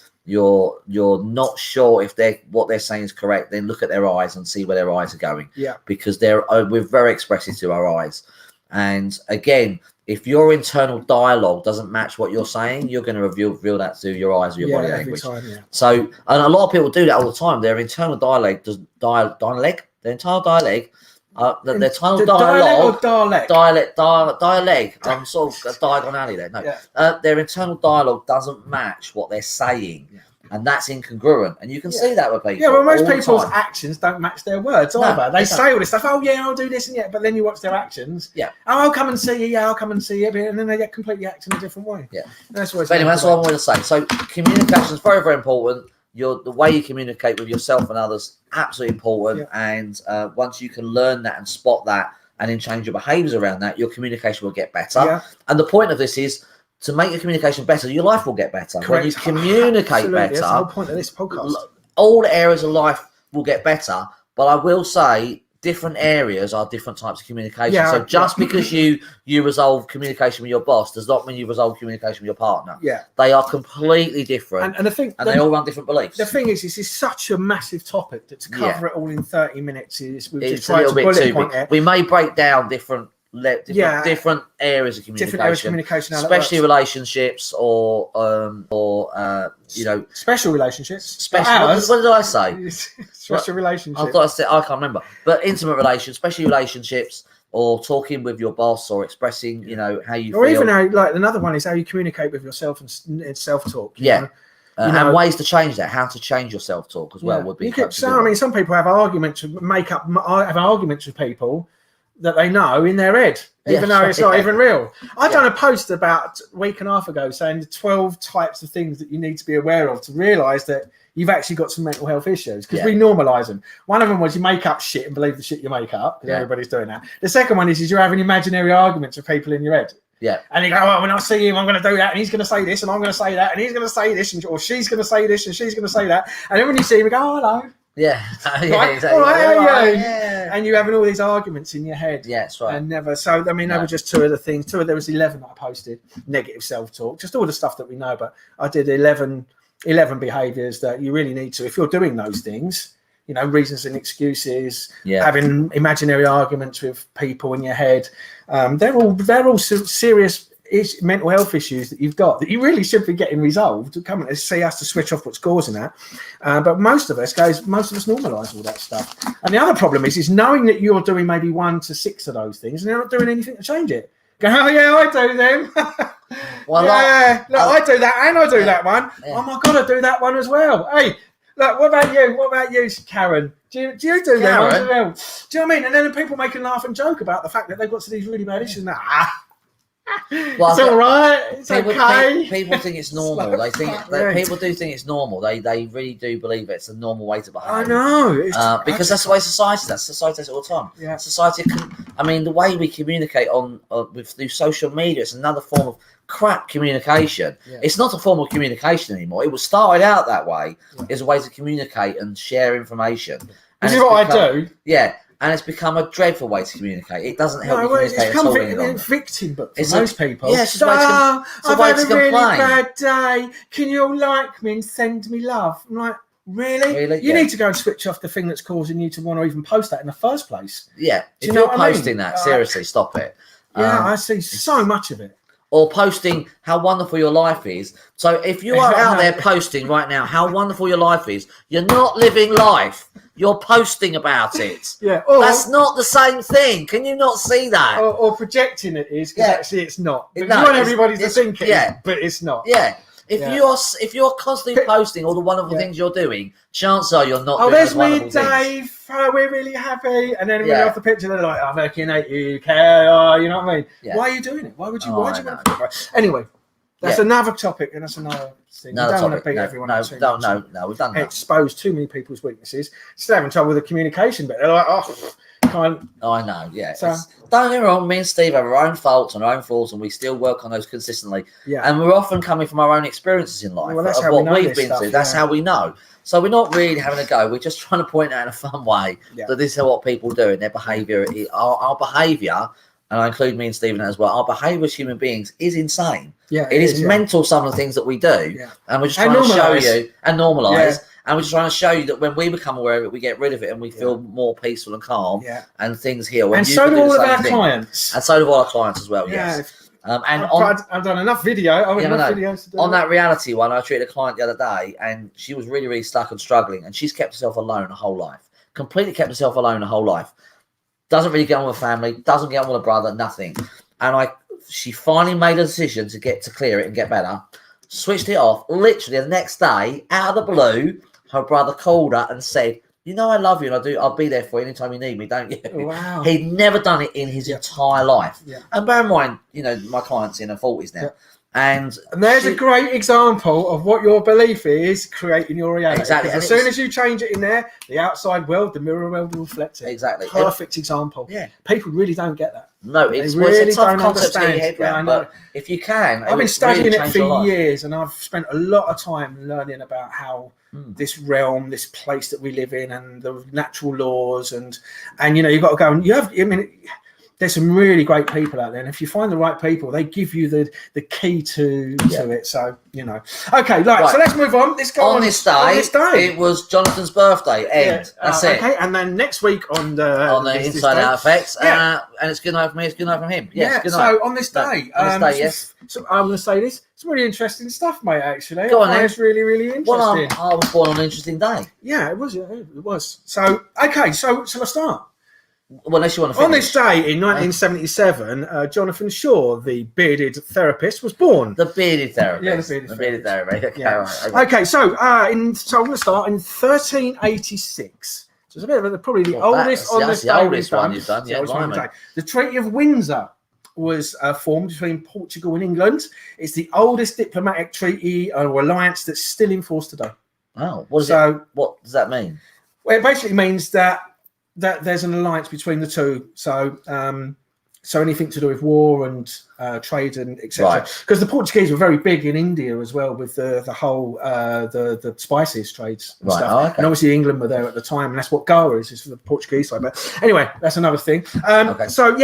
not sure if what they're saying is correct, then look at their eyes and see where their eyes are going. Yeah. Because we're very expressive to our eyes. And again, if your internal dialogue doesn't match what you're saying, you're going to reveal that through your eyes or your body language. Time, yeah. So, and a lot of people do that all the time. Their internal dialogue their internal dialogue. Dialect. I'm sort of diagon alley there. No, their internal dialogue doesn't match what they're saying, and that's incongruent. And you can see that with people. Yeah, well, most people's actions don't match their words either. They say all this stuff. Oh yeah, I'll do this and but then you watch their actions. Yeah. Oh, I'll come and see you. Yeah, I'll come and see you. And then they get completely acting a different way. Yeah. That's what. But anyway, that's what I'm going to say. So communication is very, very important. The way you communicate with yourself and others, absolutely important. And once you can learn that and spot that and then change your behaviours around that, your communication will get better. Yeah. And the point of this is to make your communication better, your life will get better. Correct. When you communicate Absolutely. better, That's the whole point of this podcast. all the areas of life will get better. But I will say different areas are different types of communication. Yeah, so just because you resolve communication with your boss does not mean you resolve communication with your partner. Yeah. They are completely different. And they all run different beliefs. The thing is, this is such a massive topic that to cover it all in 30 minutes is we've just it's a little tried to bit bullet too point big. it. We may break down different areas of communication, Different areas of communication, especially relationships or special relationships. Special. What did I say? Special relationships. I thought I said I can't remember, but intimate relationships, especially relationships, or talking with your boss, or expressing, how you feel. Or even how, like another one is how you communicate with yourself and self-talk. Yeah. And ways to change that, how to change your self-talk as well would be. Some people have arguments with people that they know in their head, even though it's not even real. I've done a post about a week and a half ago saying the 12 types of things that you need to be aware of to realise that you've actually got some mental health issues, because we normalise them. One of them was you make up shit and believe the shit you make up, because everybody's doing that. The second one is you're having imaginary arguments with people in your head. Yeah. And you go, oh, when I see him, I'm going to do that, and he's going to say this, and I'm going to say that, and he's going to say this, or she's going to say this, and she's going to say that. And then when you see him, you go, oh, hello. Yeah. Right? Exactly. All right, how are you? Yeah. And you're having all these arguments in your head. Yeah, that's right. And never. So, I mean, they were just two of the things. There was 11 that I posted, negative self-talk, just all the stuff that we know. But I did 11 behaviours that you really need to, if you're doing those things, reasons and excuses, having imaginary arguments with people in your head. They're all serious mental health issues that you've got that you really should be getting resolved. Come on, see us to switch off what's causing that. But most of us normalise all that stuff. And the other problem is knowing that you're doing maybe 1 to 6 of those things and you're not doing anything to change it. Go, oh yeah, I do them. I do that and I do that one. Yeah. Oh my God, I do that one as well. Hey, look, what about you? What about you, Karen? Do you do that one as well? Do you know what I mean? And then people make a laugh and joke about the fact that they've got to these really bad issues. Well, it's all right. It's okay. People think it's normal. People do think it's normal. They really do believe it's a normal way to behave. I know. Because that's the way society does. Society does it all the time. Yeah. Society. The way we communicate through social media, it's another form of crap communication. Yeah. It's not a form of communication anymore. It was started out that way as a way to communicate and share information. This is what I do. Yeah. And it's become a dreadful way to communicate. It doesn't help you communicate. It's become a victim book for most people. Yeah, I've had a really bad day. Can you all like me and send me love? I'm like, really? You need to go and switch off the thing that's causing you to want to even post that in the first place. Yeah. If you're posting that, seriously, stop it. Yeah, I see so much of it. Or posting how wonderful your life is. So if you are out there posting right now how wonderful your life is, you're not living life. You're posting about it. Yeah, that's not the same thing. Can you not see that? Or projecting it is, because actually it's not. But you want everybody to think it is, but it's not. Yeah. If you're constantly posting all the wonderful things you're doing, chances are you're not doing those wonderful things. Oh, there's me, Dave. Oh, we're really happy. And then when you're off the picture, they're like, I fucking hate you, care. You know what I mean? Yeah. Why are you doing it? Why would you? Why do you want to? Anyway, that's another topic, and that's another thing. No, don't want to beat everyone up too much. No, we've done that. Expose too many people's weaknesses. Still having trouble with the communication, but they're like, I know, yeah. So, don't get me wrong, me and Steve have our own faults and our own flaws, and we still work on those consistently. Yeah. And we're often coming from our own experiences in life, that's how what we've been through. That's how we know. So we're not really having a go. We're just trying to point out in a fun way that this is what people do in their behaviour. Our behaviour, and I include me and Stephen as well, our behaviour as human beings is insane. Yeah, it is mental, some of the things that we do. Yeah. And we're just trying to show you and normalise. Yeah. And we're just trying to show you that when we become aware of it, we get rid of it and we feel more peaceful and calm and things heal. And so do all of our clients. And so do all our clients as well, yes. I've done enough video. Videos to do on that reality one, I treated a client the other day and she was really, really stuck and struggling. And she's kept herself alone her whole life. Completely kept herself alone her whole life. Doesn't really get on with family. Doesn't get on with a brother. Nothing. And she finally made a decision to clear it and get better. Switched it off. Literally the next day, out of the blue, her brother called her and said, "You know I love you and I'll be there for you anytime you need me, don't you?" Wow. He'd never done it in his entire life. Yeah. And bear in mind, my client's in her 40s now. Yeah. And there's a great example of what your belief is creating your reality. Exactly. As soon as you change it in there, the outside world, the mirror world will reflect it. Exactly. Perfect example. Yeah. People really don't get that. No, it's really a tough don't concept to get your understand. head around, but if you can, I've been studying it for years. years, and I've spent a lot of time learning about how this realm, this place that we live in, and the natural laws, and you've got to go and there's some really great people out there, and if you find the right people, they give you the key to it. So okay, right. So let's move on. Let's go on this day. It was Jonathan's birthday. That's it. Okay, and then next week on the Inside Out Effects, and it's good night from me. It's good night from him. Yes, good night. So on this day, yes. So I'm going to say this. It's really interesting stuff, mate. Actually, go on then. It's really, really interesting. Well, I was born on an interesting day. Yeah, it was. It was. So okay, so shall I start? Well, unless you want to finish. On this day in 1977, Jonathan Shaw, the bearded therapist, was born. The bearded therapist. Yeah, the bearded therapist. Okay, yeah. right, okay. So I'm going to start in 1386. So it's a bit of probably the oldest on this day. The oldest one you've done. Yeah, the Treaty of Windsor was formed between Portugal and England. It's the oldest diplomatic treaty or alliance that's still in force today. Oh, what does that mean? Well, it basically means that there's an alliance between the two. So anything to do with war and trade and etc. Because the Portuguese were very big in India as well with the whole the spices trades and stuff. Oh, okay. And obviously England were there at the time, and that's what Goa is for the Portuguese side. But anyway, that's another thing. So the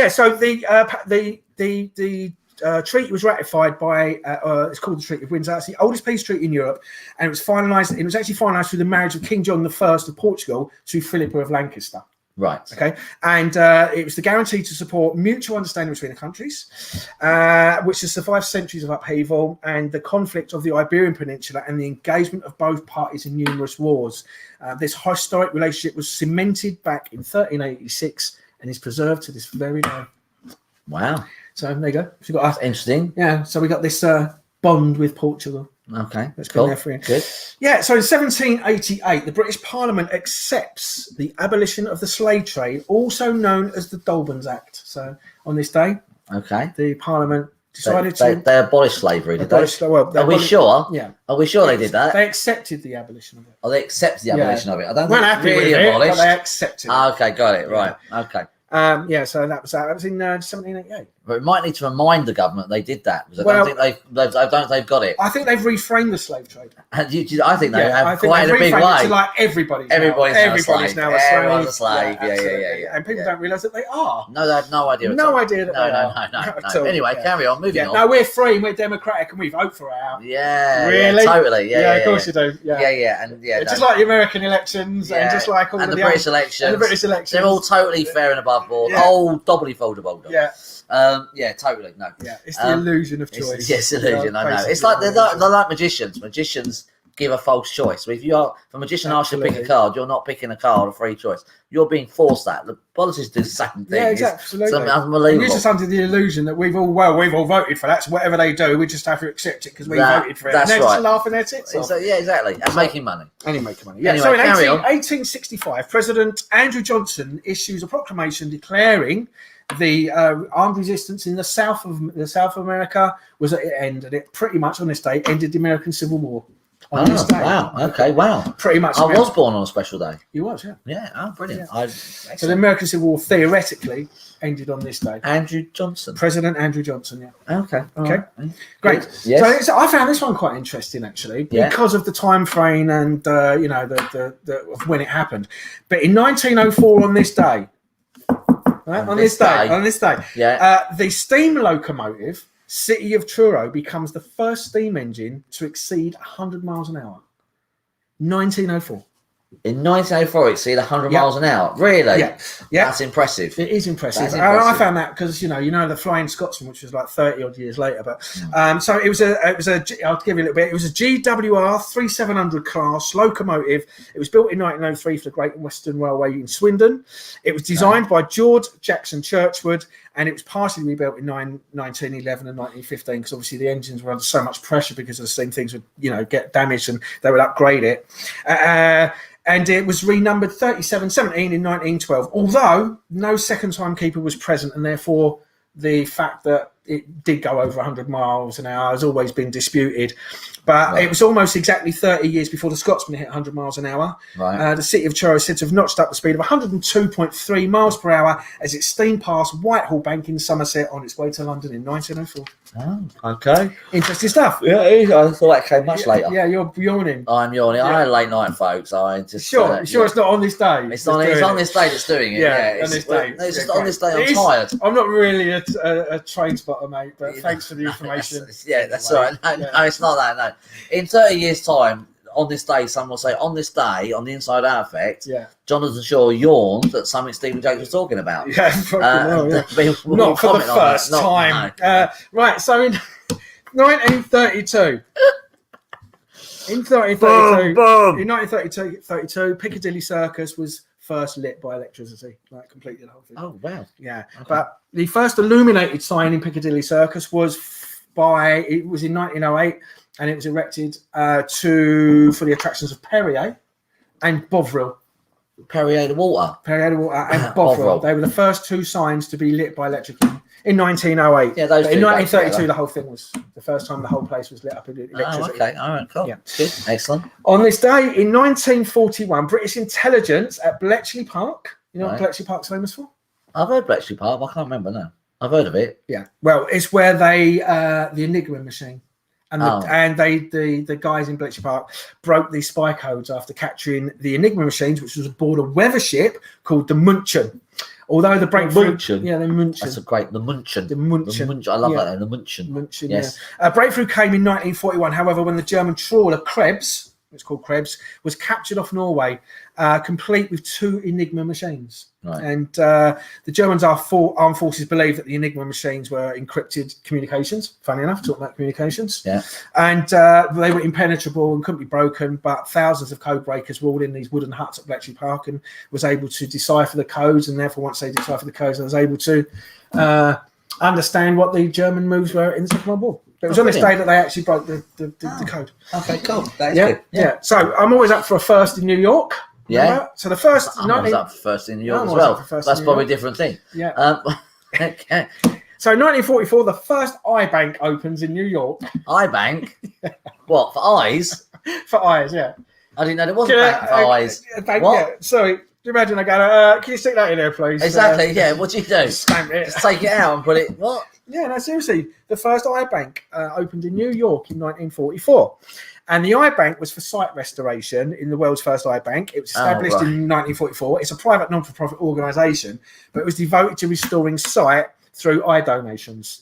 treaty was ratified by it's called the Treaty of Windsor. It's the oldest peace treaty in Europe, and it was finalised. It was actually finalised through the marriage of King John I of Portugal to Philippa of Lancaster. Right. Okay. And it was the guarantee to support mutual understanding between the countries, which has survived centuries of upheaval and the conflict of the Iberian Peninsula and the engagement of both parties in numerous wars. This historic relationship was cemented back in 1386 and is preserved to this very day. Wow. So there you go. So you got us. Interesting. Yeah. So we got this bond with Portugal. Okay, that's cool. There for you. Good. Yeah, so in 1788, the British Parliament accepts the abolition of the slave trade, also known as the Dolbans Act. So on this day, the Parliament decided they abolished slavery. Did they? Are we sure? Yeah. Are we sure they did that? They accepted the abolition of it. Oh, they accepted the abolition of it. I don't think happy really with it, abolished. But they accepted it. Okay, got it. Right. Okay. So that was in 1788. But we might need to remind the government they did that because I don't think they've got it. I think they've reframed the slave trade. I think they have quite in a big way. To like everybody's now a slave. Everyone's a slave. Yeah. And people don't realise that they are. No, they have no idea. No idea that they are. No. Anyway, carry on. Moving on. No, we're free and we're democratic and we vote for our. Yeah. Really? Yeah, totally. Yeah. Of course you do. Yeah. It's just like the American elections and just like all the British elections. And the British elections. They're all totally fair and above board. Oh, doubly-foldable. Yeah. Totally. No. Yeah, it's the illusion of choice. Yes, illusion. I know. It's like they're like magicians. Magicians give a false choice. So if a magician asks you to pick a card, you're not picking a card, a free choice. You're being forced that. The politicians do the same thing. Yeah, exactly. Absolutely. It's unbelievable. You're just under the illusion that we've all voted for that. So whatever they do, we just have to accept it because we voted for it. That's and they're right. just laughing their tits off. Yeah, exactly. And making money. Yeah, anyway, so in 1865, President Andrew Johnson issues a proclamation declaring the armed resistance in the South of America was at its end, and it pretty much on this day ended the American Civil War. On this day. Wow. Okay. Wow. Pretty much. I was born on a special day. You was, yeah. Yeah. Oh, brilliant. Yeah. So the American Civil War theoretically ended on this day. Andrew Johnson. President Andrew Johnson. Yeah. Okay. Okay. Great. Yes. So I found this one quite interesting actually because of the time frame and the of when it happened. But in 1904, on this day. Right, on this day, the steam locomotive City of Truro becomes the first steam engine to exceed 100 miles an hour. 1904. In 1904, it exceeded 100 miles an hour. Really? Yeah. That's impressive. It is impressive. I found that because the Flying Scotsman, which was like 30 odd years later. But so it was a. I'll give you a little bit. It was a GWR 3700 class locomotive. It was built in 1903 for the Great Western Railway in Swindon. It was designed by George Jackson Churchward, and it was partially rebuilt in 1911 and 1915 because obviously the engines were under so much pressure because of the same things would get damaged and they would upgrade it. And it was renumbered 3717 in 1912, although no second timekeeper was present, and therefore the fact that it did go over 100 miles an hour. Has always been disputed. But it was almost exactly 30 years before the Scotsman hit 100 miles an hour. Right. The city of Truro is said to have notched up the speed of 102.3 miles per hour as it steamed past Whitehall Bank in Somerset on its way to London in 1904. Oh, okay. Interesting stuff. Yeah, I thought that came much later. Yeah, you're yawning. I'm yawning. I had a late night, folks. I just Sure, it's not on this day. It's on this day that's doing it. Yeah, on this day. It's just on this day. I'm tired. I'm not really a train spotter, mate, but thanks for the information. That's all right. No, it's not that. No, in 30 years' time, on this day, someone will say, on this day, on the Inside Out effect, Jonathan Shaw yawned at something Stephen Jacques was talking about. Yeah, not for the first time. No. Right, so in 1932. In 1932, Piccadilly Circus was first lit by electricity, like completely the whole thing. Oh wow! Yeah, okay. But the first illuminated sign in Piccadilly Circus was in 1908, and it was erected for the attractions of Perrier and Bovril. Perrier the water and Bovril. They were the first two signs to be lit by electric in 1908. Yeah, those. In 1932, the whole thing was the first time the whole place was lit up in electricity. Oh, okay, all right, cool. Yeah, good, excellent. On this day in 1941, British intelligence at Bletchley Park. You know what Bletchley Park's famous for? I've heard Bletchley Park. I can't remember now. I've heard of it. Yeah. Well, it's where they the Enigma machine. And the guys in Bletchley Park broke these spy codes after capturing the Enigma machines, which was aboard a weather ship called the Munchen. Although the breakthrough, the Munchen. That's a great, the Munchen. I love that name, the Munchen. Munchen, yes. Yeah. Breakthrough came in 1941. However, when the German trawler Krebs, it's called Krebs, was captured off Norway, complete with two Enigma machines. Right. And the Germans, armed forces, believed that the Enigma machines were encrypted communications. Funny enough, talking about communications. Yeah. And they were impenetrable and couldn't be broken, but thousands of code breakers were all in these wooden huts at Bletchley Park and was able to decipher the codes. And therefore, once they deciphered the codes, they was able to understand what the German moves were in the Second World War. It was on this day that they actually broke the code. Okay, cool. That is good. Yeah. So I'm always up for a first in New York. Yeah. Remember? So the first. I was up for first in New York as well. That's probably a different thing. Yeah. Okay. So 1944, the first iBank opens in New York. iBank? What, for eyes? For eyes, yeah. I didn't know there was a bank for eyes. Bank, what? Yeah. Sorry. Do you imagine I go, can you stick that in there, please? Exactly, yeah. What do you do? Stamp it. Just take it out and put it, what? Yeah, no, seriously. The first iBank opened in New York in 1944. And the iBank was for site restoration in the world's first iBank. It was established in 1944. It's a private non-for-profit organisation, but it was devoted to restoring site through eye donations.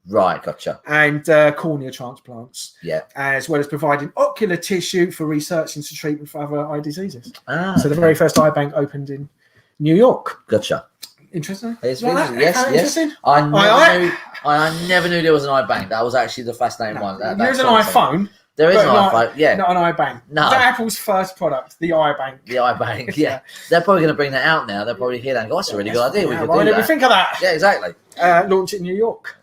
Right, gotcha. And cornea transplants. Yeah. As well as providing ocular tissue for research into treatment for other eye diseases. So the very first iBank opened in New York. Gotcha. Interesting. It's yes. I never knew there was an iBank. That was actually the fascinating one. There's an iPhone. There is an iPhone, yeah. Not an iBank. No. It's Apple's first product, the iBank. The iBank, yeah. They're probably going to bring that out now. They'll probably hear that and go, that's a really good idea. We could why do didn't that. we think of that? Yeah, exactly. Launch it in New York.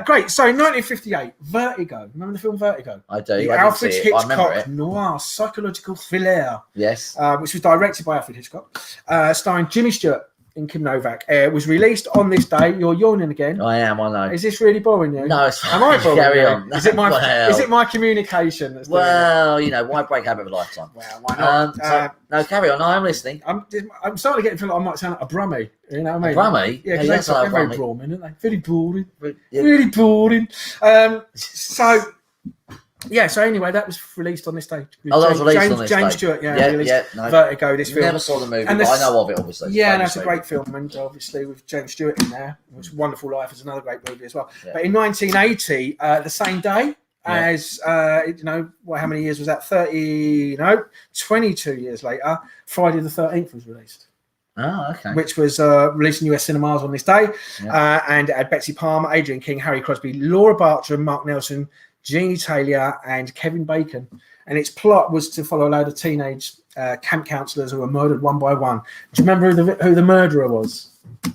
Great. So 1958, Vertigo. Remember the film Vertigo? I do. The Alfred Hitchcock noir psychological thriller. Yes. Which was directed by Alfred Hitchcock, starring Jimmy Stewart and Kim Novak. Was released on this day. You're yawning again. I am, I know. Is this really boring you? No, it's fine. Am I boring? Carry on. Is it my communication that's doing it? Why break habit of a lifetime? Well, why not? No, carry on. I'm listening. I'm starting to get to feel like I might sound like a Brummie. You know what I mean? Brummie? Yeah, because they're very boring, aren't they? Very boring. Really boring. So anyway, that was released on this day. That was released on this day. James Stewart, Vertigo, this film. Never saw the movie, but I know of it, obviously. Yeah, that's a great film, and obviously with James Stewart in there, which Wonderful Life is another great movie as well. Yeah. But in 1980, the same day as, how many years was that? 22 years later, Friday the 13th was released. Oh, okay. Which was released in US cinemas on this day. Yeah. And it had Betsy Palmer, Adrian King, Harry Crosby, Laura Bartram, Mark Nelson, Jeannie Taylor and Kevin Bacon. And its plot was to follow a load of teenage camp counsellors who were murdered one by one. Do you remember who the murderer was? Do you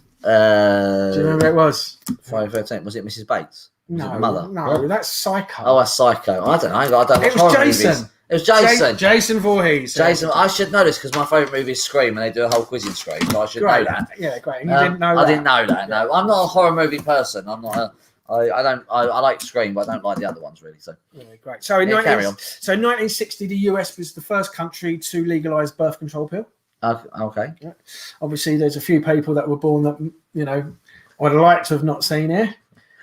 remember who it was? Friday the 13th. Was it Mrs. Bates? No, Mother? No, that's Psycho. Oh, that's Psycho. I don't know. I don't It was Jason. It was Jason. Jason Voorhees. Jason, I should know this because my favourite movie is Scream, and they do a whole quiz in Scream, so I should know that. Yeah, great. And you didn't know that? I didn't know that. No, I'm not a horror movie person. I'm not. I like Scream, but I don't like the other ones really. So yeah, great. So in carry on. So in 1960, the US was the first country to legalise birth control pill. Okay. Yeah. Obviously, there's a few people that were born that I'd like to have not seen here,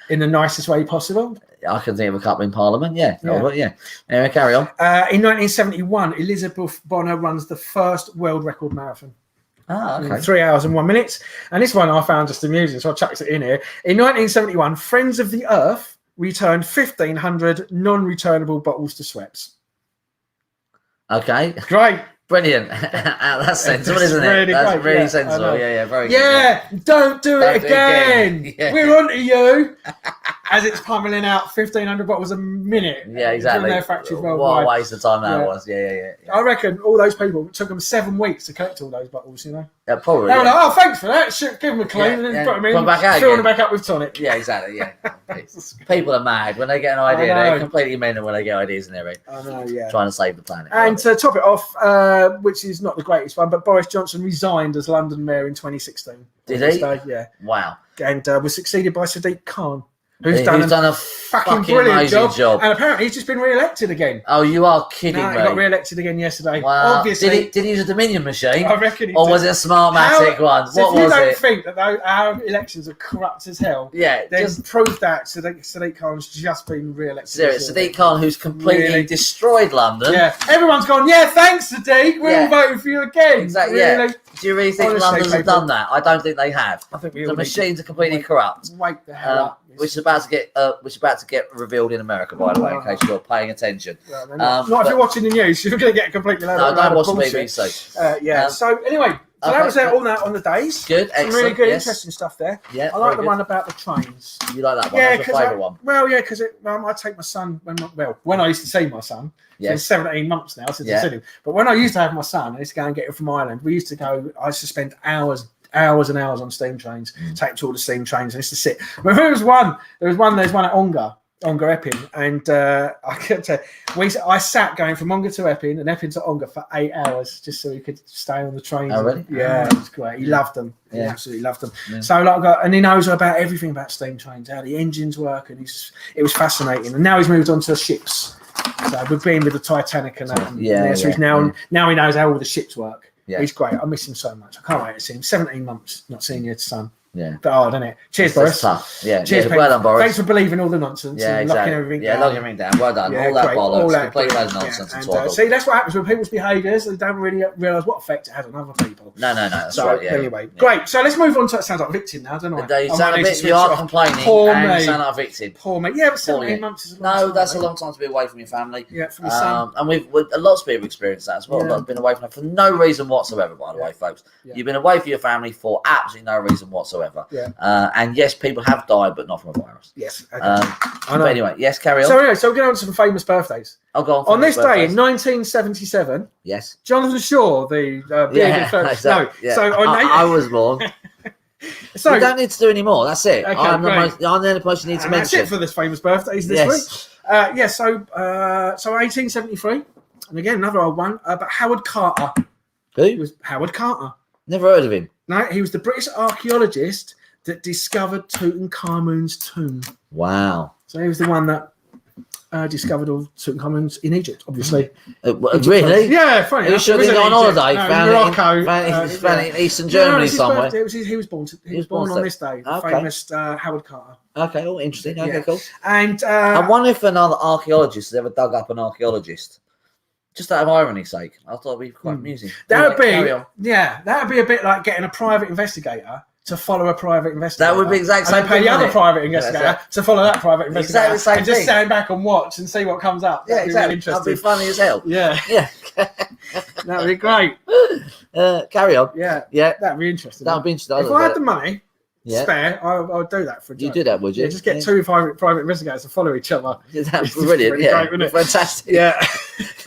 in the nicest way possible. I can think of a couple in Parliament. Yeah. Anyway, carry on. In 1971, Elizabeth Bonner runs the first world record marathon. Okay. 3 hours and 1 minute. And this one I found just amusing, so I chucked it in here. In 1971, Friends of the Earth returned 1,500 non-returnable bottles to Schweppes. Okay. Great. Brilliant. That's sensible, isn't it? Really That's great. really sensible. Yeah, very good. Yeah, don't do it again. Yeah. We're on to you. As it's pummeling out 1,500 bottles a minute. Yeah, exactly. From their factories What worldwide. a waste of time that was. Yeah. I reckon all those people, it took them 7 weeks to collect all those bottles, Yeah, probably. They were like, oh, thanks for that. Give them a clean and then put them in. Put them back out fill again. them back up with tonic. Yeah, exactly. Yeah. People are mad when they get an idea. I know. They're completely mental when they get ideas in their head. I know, yeah. Trying to save the planet. And to top it off, which is not the greatest one, but Boris Johnson resigned as London mayor in 2016. Did he? Yeah. Wow. And was succeeded by Sadiq Khan, Who's done a fucking brilliant job. And apparently he's just been re-elected again. Oh, you are kidding me. He got re-elected again yesterday. Wow. Obviously. Did he use a Dominion machine? I reckon he Or did. was it a Smartmatic one? So What was if you don't it? think that our elections are corrupt as hell, Yeah, then just prove that Sadiq Khan's just been re-elected. serious. Sadiq Khan, who's completely Really? destroyed London. Yeah, everyone's gone, yeah, thanks, Sadiq. We're all voting for you again. Exactly. Really? Yeah. Do you really think Honestly, Londoners have people- done that? I don't think they have. I think we all The need machines are completely wake- corrupt. Wake the hell up. Which is about to get revealed in America, by the way, in case you're paying attention. Well, not if you're watching the news. You're going to get completely loud. No, don't watch the bullshit. BBC. Yeah. So anyway, so that was all that on the days. Good, Some excellent. really good, yes. interesting stuff there. Yeah, I like very the good. one about the trains. You like that one? Yeah, That's your favourite one. Well, yeah, because I take my son when I used to see my son. So he's 17 months now since I've seen him. But when I used to have my son, I used to go and get him from Ireland. We used to go. I used to spend hours and hours on steam trains. Take him to all the steam trains. I used to sit. But there's one at Ongar Epping, and I kept I sat going from Ongar to Epping and Epping to Ongar for 8 hours just so he could stay on the trains. Oh, really? Yeah, it was great. He loved them. He Yeah. absolutely loved them. Yeah. So and he knows about everything about steam trains, how the engines work, and it was fascinating. And now he's moved on to ships. So we've been with the Titanic and that. And so he's now he knows how all the ships work. Yeah. He's great. I miss him so much. I can't wait to see him. 17 months not seeing your son. Yeah. But hard, isn't it? Cheers, That's Boris. tough. Yeah. Cheers, Well done, Boris. Thanks for believing all the nonsense. Yeah, and exactly. locking everything Yeah, down. locking everything down. Well done. Yeah, all that great. bollocks. All that Complete brilliant. load of nonsense and And, twaddle. see, that's what happens with people's behaviours. They don't really realise what effect it has on other people. No. That's So right. Yeah. anyway, Yeah. great. So let's move on to that. Sounds like victim now, don't I? You I sound might a need to bit. switch You are it off. complaining Poor and me. you sound like a victim. Poor me. Yeah, but 17 Poor months is a long time. No, that's a mate. long time to be away from your family. Yeah, from your son. And we've a lot of people experienced that as well. Yeah. I've been away from them for no reason whatsoever, by the way, folks. Yeah. You've been away from your family for absolutely no reason whatsoever. Yeah. And yes, people have died, but not from a virus. Yes. Okay. I know. But anyway, yes, carry on. So anyway, so we're going on to some famous birthdays. I'll go On this day birthdays. in 1977, Yes. Jonathan Shaw, the bearded first. Exactly. No, Yeah. so on I was born. so We don't need to do any more. That's it. Okay, I'm the great. only person you need to and that's mention. it for this famous birthdays this week. So 1873, and again another old one. But Howard Carter. He Who? was Howard Carter. Never heard of him. No, he was the British archaeologist that discovered Tutankhamun's tomb. Wow. So he was the one that discovered all Tutankhamun's in Egypt, obviously. Really? Yeah, funny. He enough. should It was have in gone on Egypt. holiday. No, Found Morocco. it in Eastern No, Germany it's his somewhere. birthday. He was born on this day. Okay. Famous Howard Carter. Okay, all interesting. Okay, Yeah. cool. And I wonder if another archaeologist has ever dug up an archaeologist. Just out of irony's sake. I thought it'd be quite amusing. that would Carry on. be a bit like getting a private investigator to follow a private investigator. That would be exact same and then pay thing, the other wouldn't it? private investigator that's to follow that private investigator. Exactly the same and just thing. stand back and watch and see what comes up. Yeah, That'd be exactly. really That'd be interesting. funny as hell. Yeah, Yeah. that'd be great. Carry on. Yeah, Yeah. that'd be interesting. That would be interesting. If I had the money Yeah. spare, I would do that for a You joke. do that, would you? Yeah, just get two private investigators to follow each other. That's It's brilliant. pretty Yeah. great, wouldn't it? Fantastic. Yeah.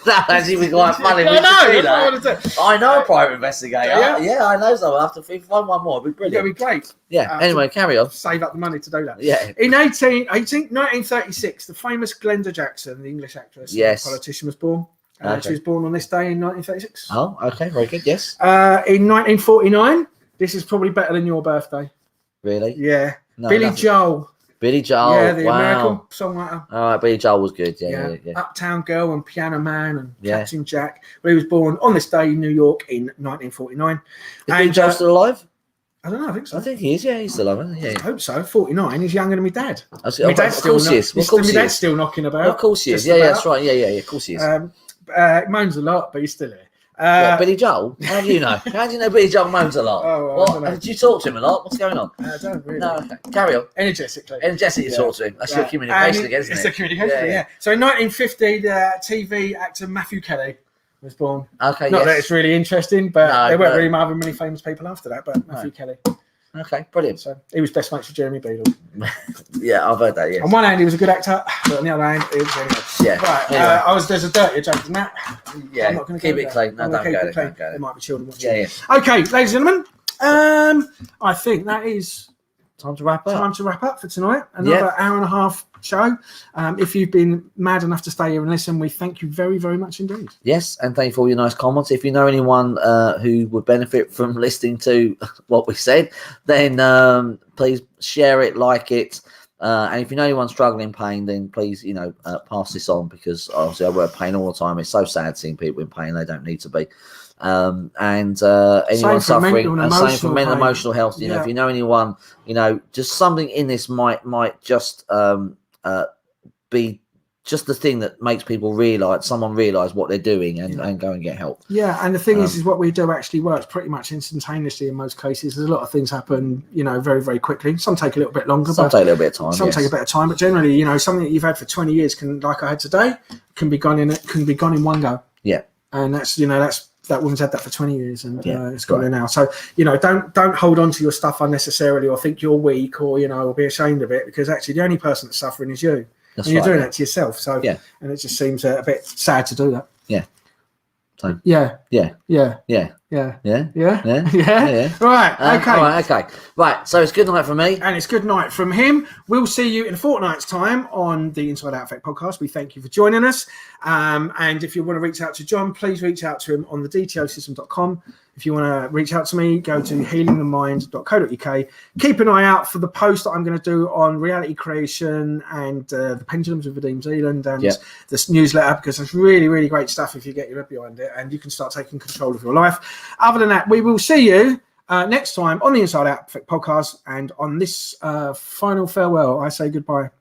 That actually be quite funny. I We should know. do That's what I that. want to do. I know a private investigator. Yeah. Yeah, I know someone. I'll have to find one more. It'd be That'd brilliant. be great. Yeah. Anyway, carry on. Save up the money to do that. Yeah. In 1936, the famous Glenda Jackson, the English actress, Yes. politician, was born. She was born on this day in 1936. Oh, okay, very good. Yes. In 1949, this is probably better than your birthday. Really? Yeah. No, Billy Joel. Billy Joel. Yeah, the wow. American songwriter. All right, Billy Joel was good. Yeah. Uptown Girl and Piano Man and Captain Jack. But he was born on this day in New York in 1949. Is Billy Joel still alive? I don't know. I think so. I think he is. Yeah, he's still alive. Yeah. I hope so. 49. He's younger than my dad. Of course he is. My dad's still knocking about. Of course he is. Yeah, that's right. Yeah. Of course he is. Moans a lot, but he's still here. Billy Joel? How do you know? How do you know Billy Joel moans a lot? Did you talk to him a lot? What's going on? I don't really. No, okay. Carry on. Energetically, you talk to him. That's your communication again, isn't it? It's the communication, yeah. So in 1950, the TV actor Matthew Kelly was born. Okay, Not that it's really interesting, but there weren't really having many famous people after that, but Matthew Kelly. Okay, brilliant. So he was best mates with Jeremy Beadle. Yeah, I've heard that, yes. On one hand, he was a good actor, but on the other hand, he was really good. Yeah. Right, anyway. there's a dirtier joke than that. Yeah, I'm not going to keep it clean. No, don't go there. There might be children watching. Yeah. Okay, ladies and gentlemen, I think that is time to wrap up for tonight. Another hour and a half show. If you've been mad enough to stay here and listen, we thank you very, very much indeed. Yes, and thank you for all your nice comments. If you know anyone who would benefit from listening to what we said, then please share it, like it. And if you know anyone struggling in pain, then please, pass this on, because obviously I work pain all the time. It's so sad seeing people in pain. They don't need to be. And anyone suffering, and same for mental and emotional health. You know, if you know anyone, just something in this might just be just the thing that makes people realize what they're doing and go and get help. Yeah, and the thing is what we do actually works pretty much instantaneously in most cases. There's a lot of things happen, very, very quickly. Some take a little bit longer. Some take a little bit of time. Some take a bit of time, but generally, something that you've had for 20 years can, like I had today, can be gone in one go. Yeah, and that's that woman's had that for 20 years and it's got there now. So, don't hold on to your stuff unnecessarily or think you're weak or, or be ashamed of it, because actually the only person that's suffering is you. And you're doing that to yourself. So, and it just seems a bit sad to do that. Yeah. So, yeah. Right. Okay. Right. So it's good night from me. And it's good night from him. We'll see you in a fortnight's time on the Inside Out Effect podcast. We thank you for joining us. And if you want to reach out to John, please reach out to him on thedtosystem.com. If you want to reach out to me, go to healingthemind.co.uk. Keep an eye out for the post that I'm going to do on reality creation and the pendulums of Redeem Zealand and this newsletter, because it's really, really great stuff if you get your head behind it and you can start taking control of your life. Other than that, we will see you next time on the Inside Out Effect podcast. And on this final farewell, I say goodbye.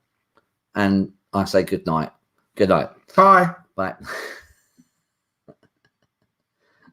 And I say good night. Good night. Bye. Bye.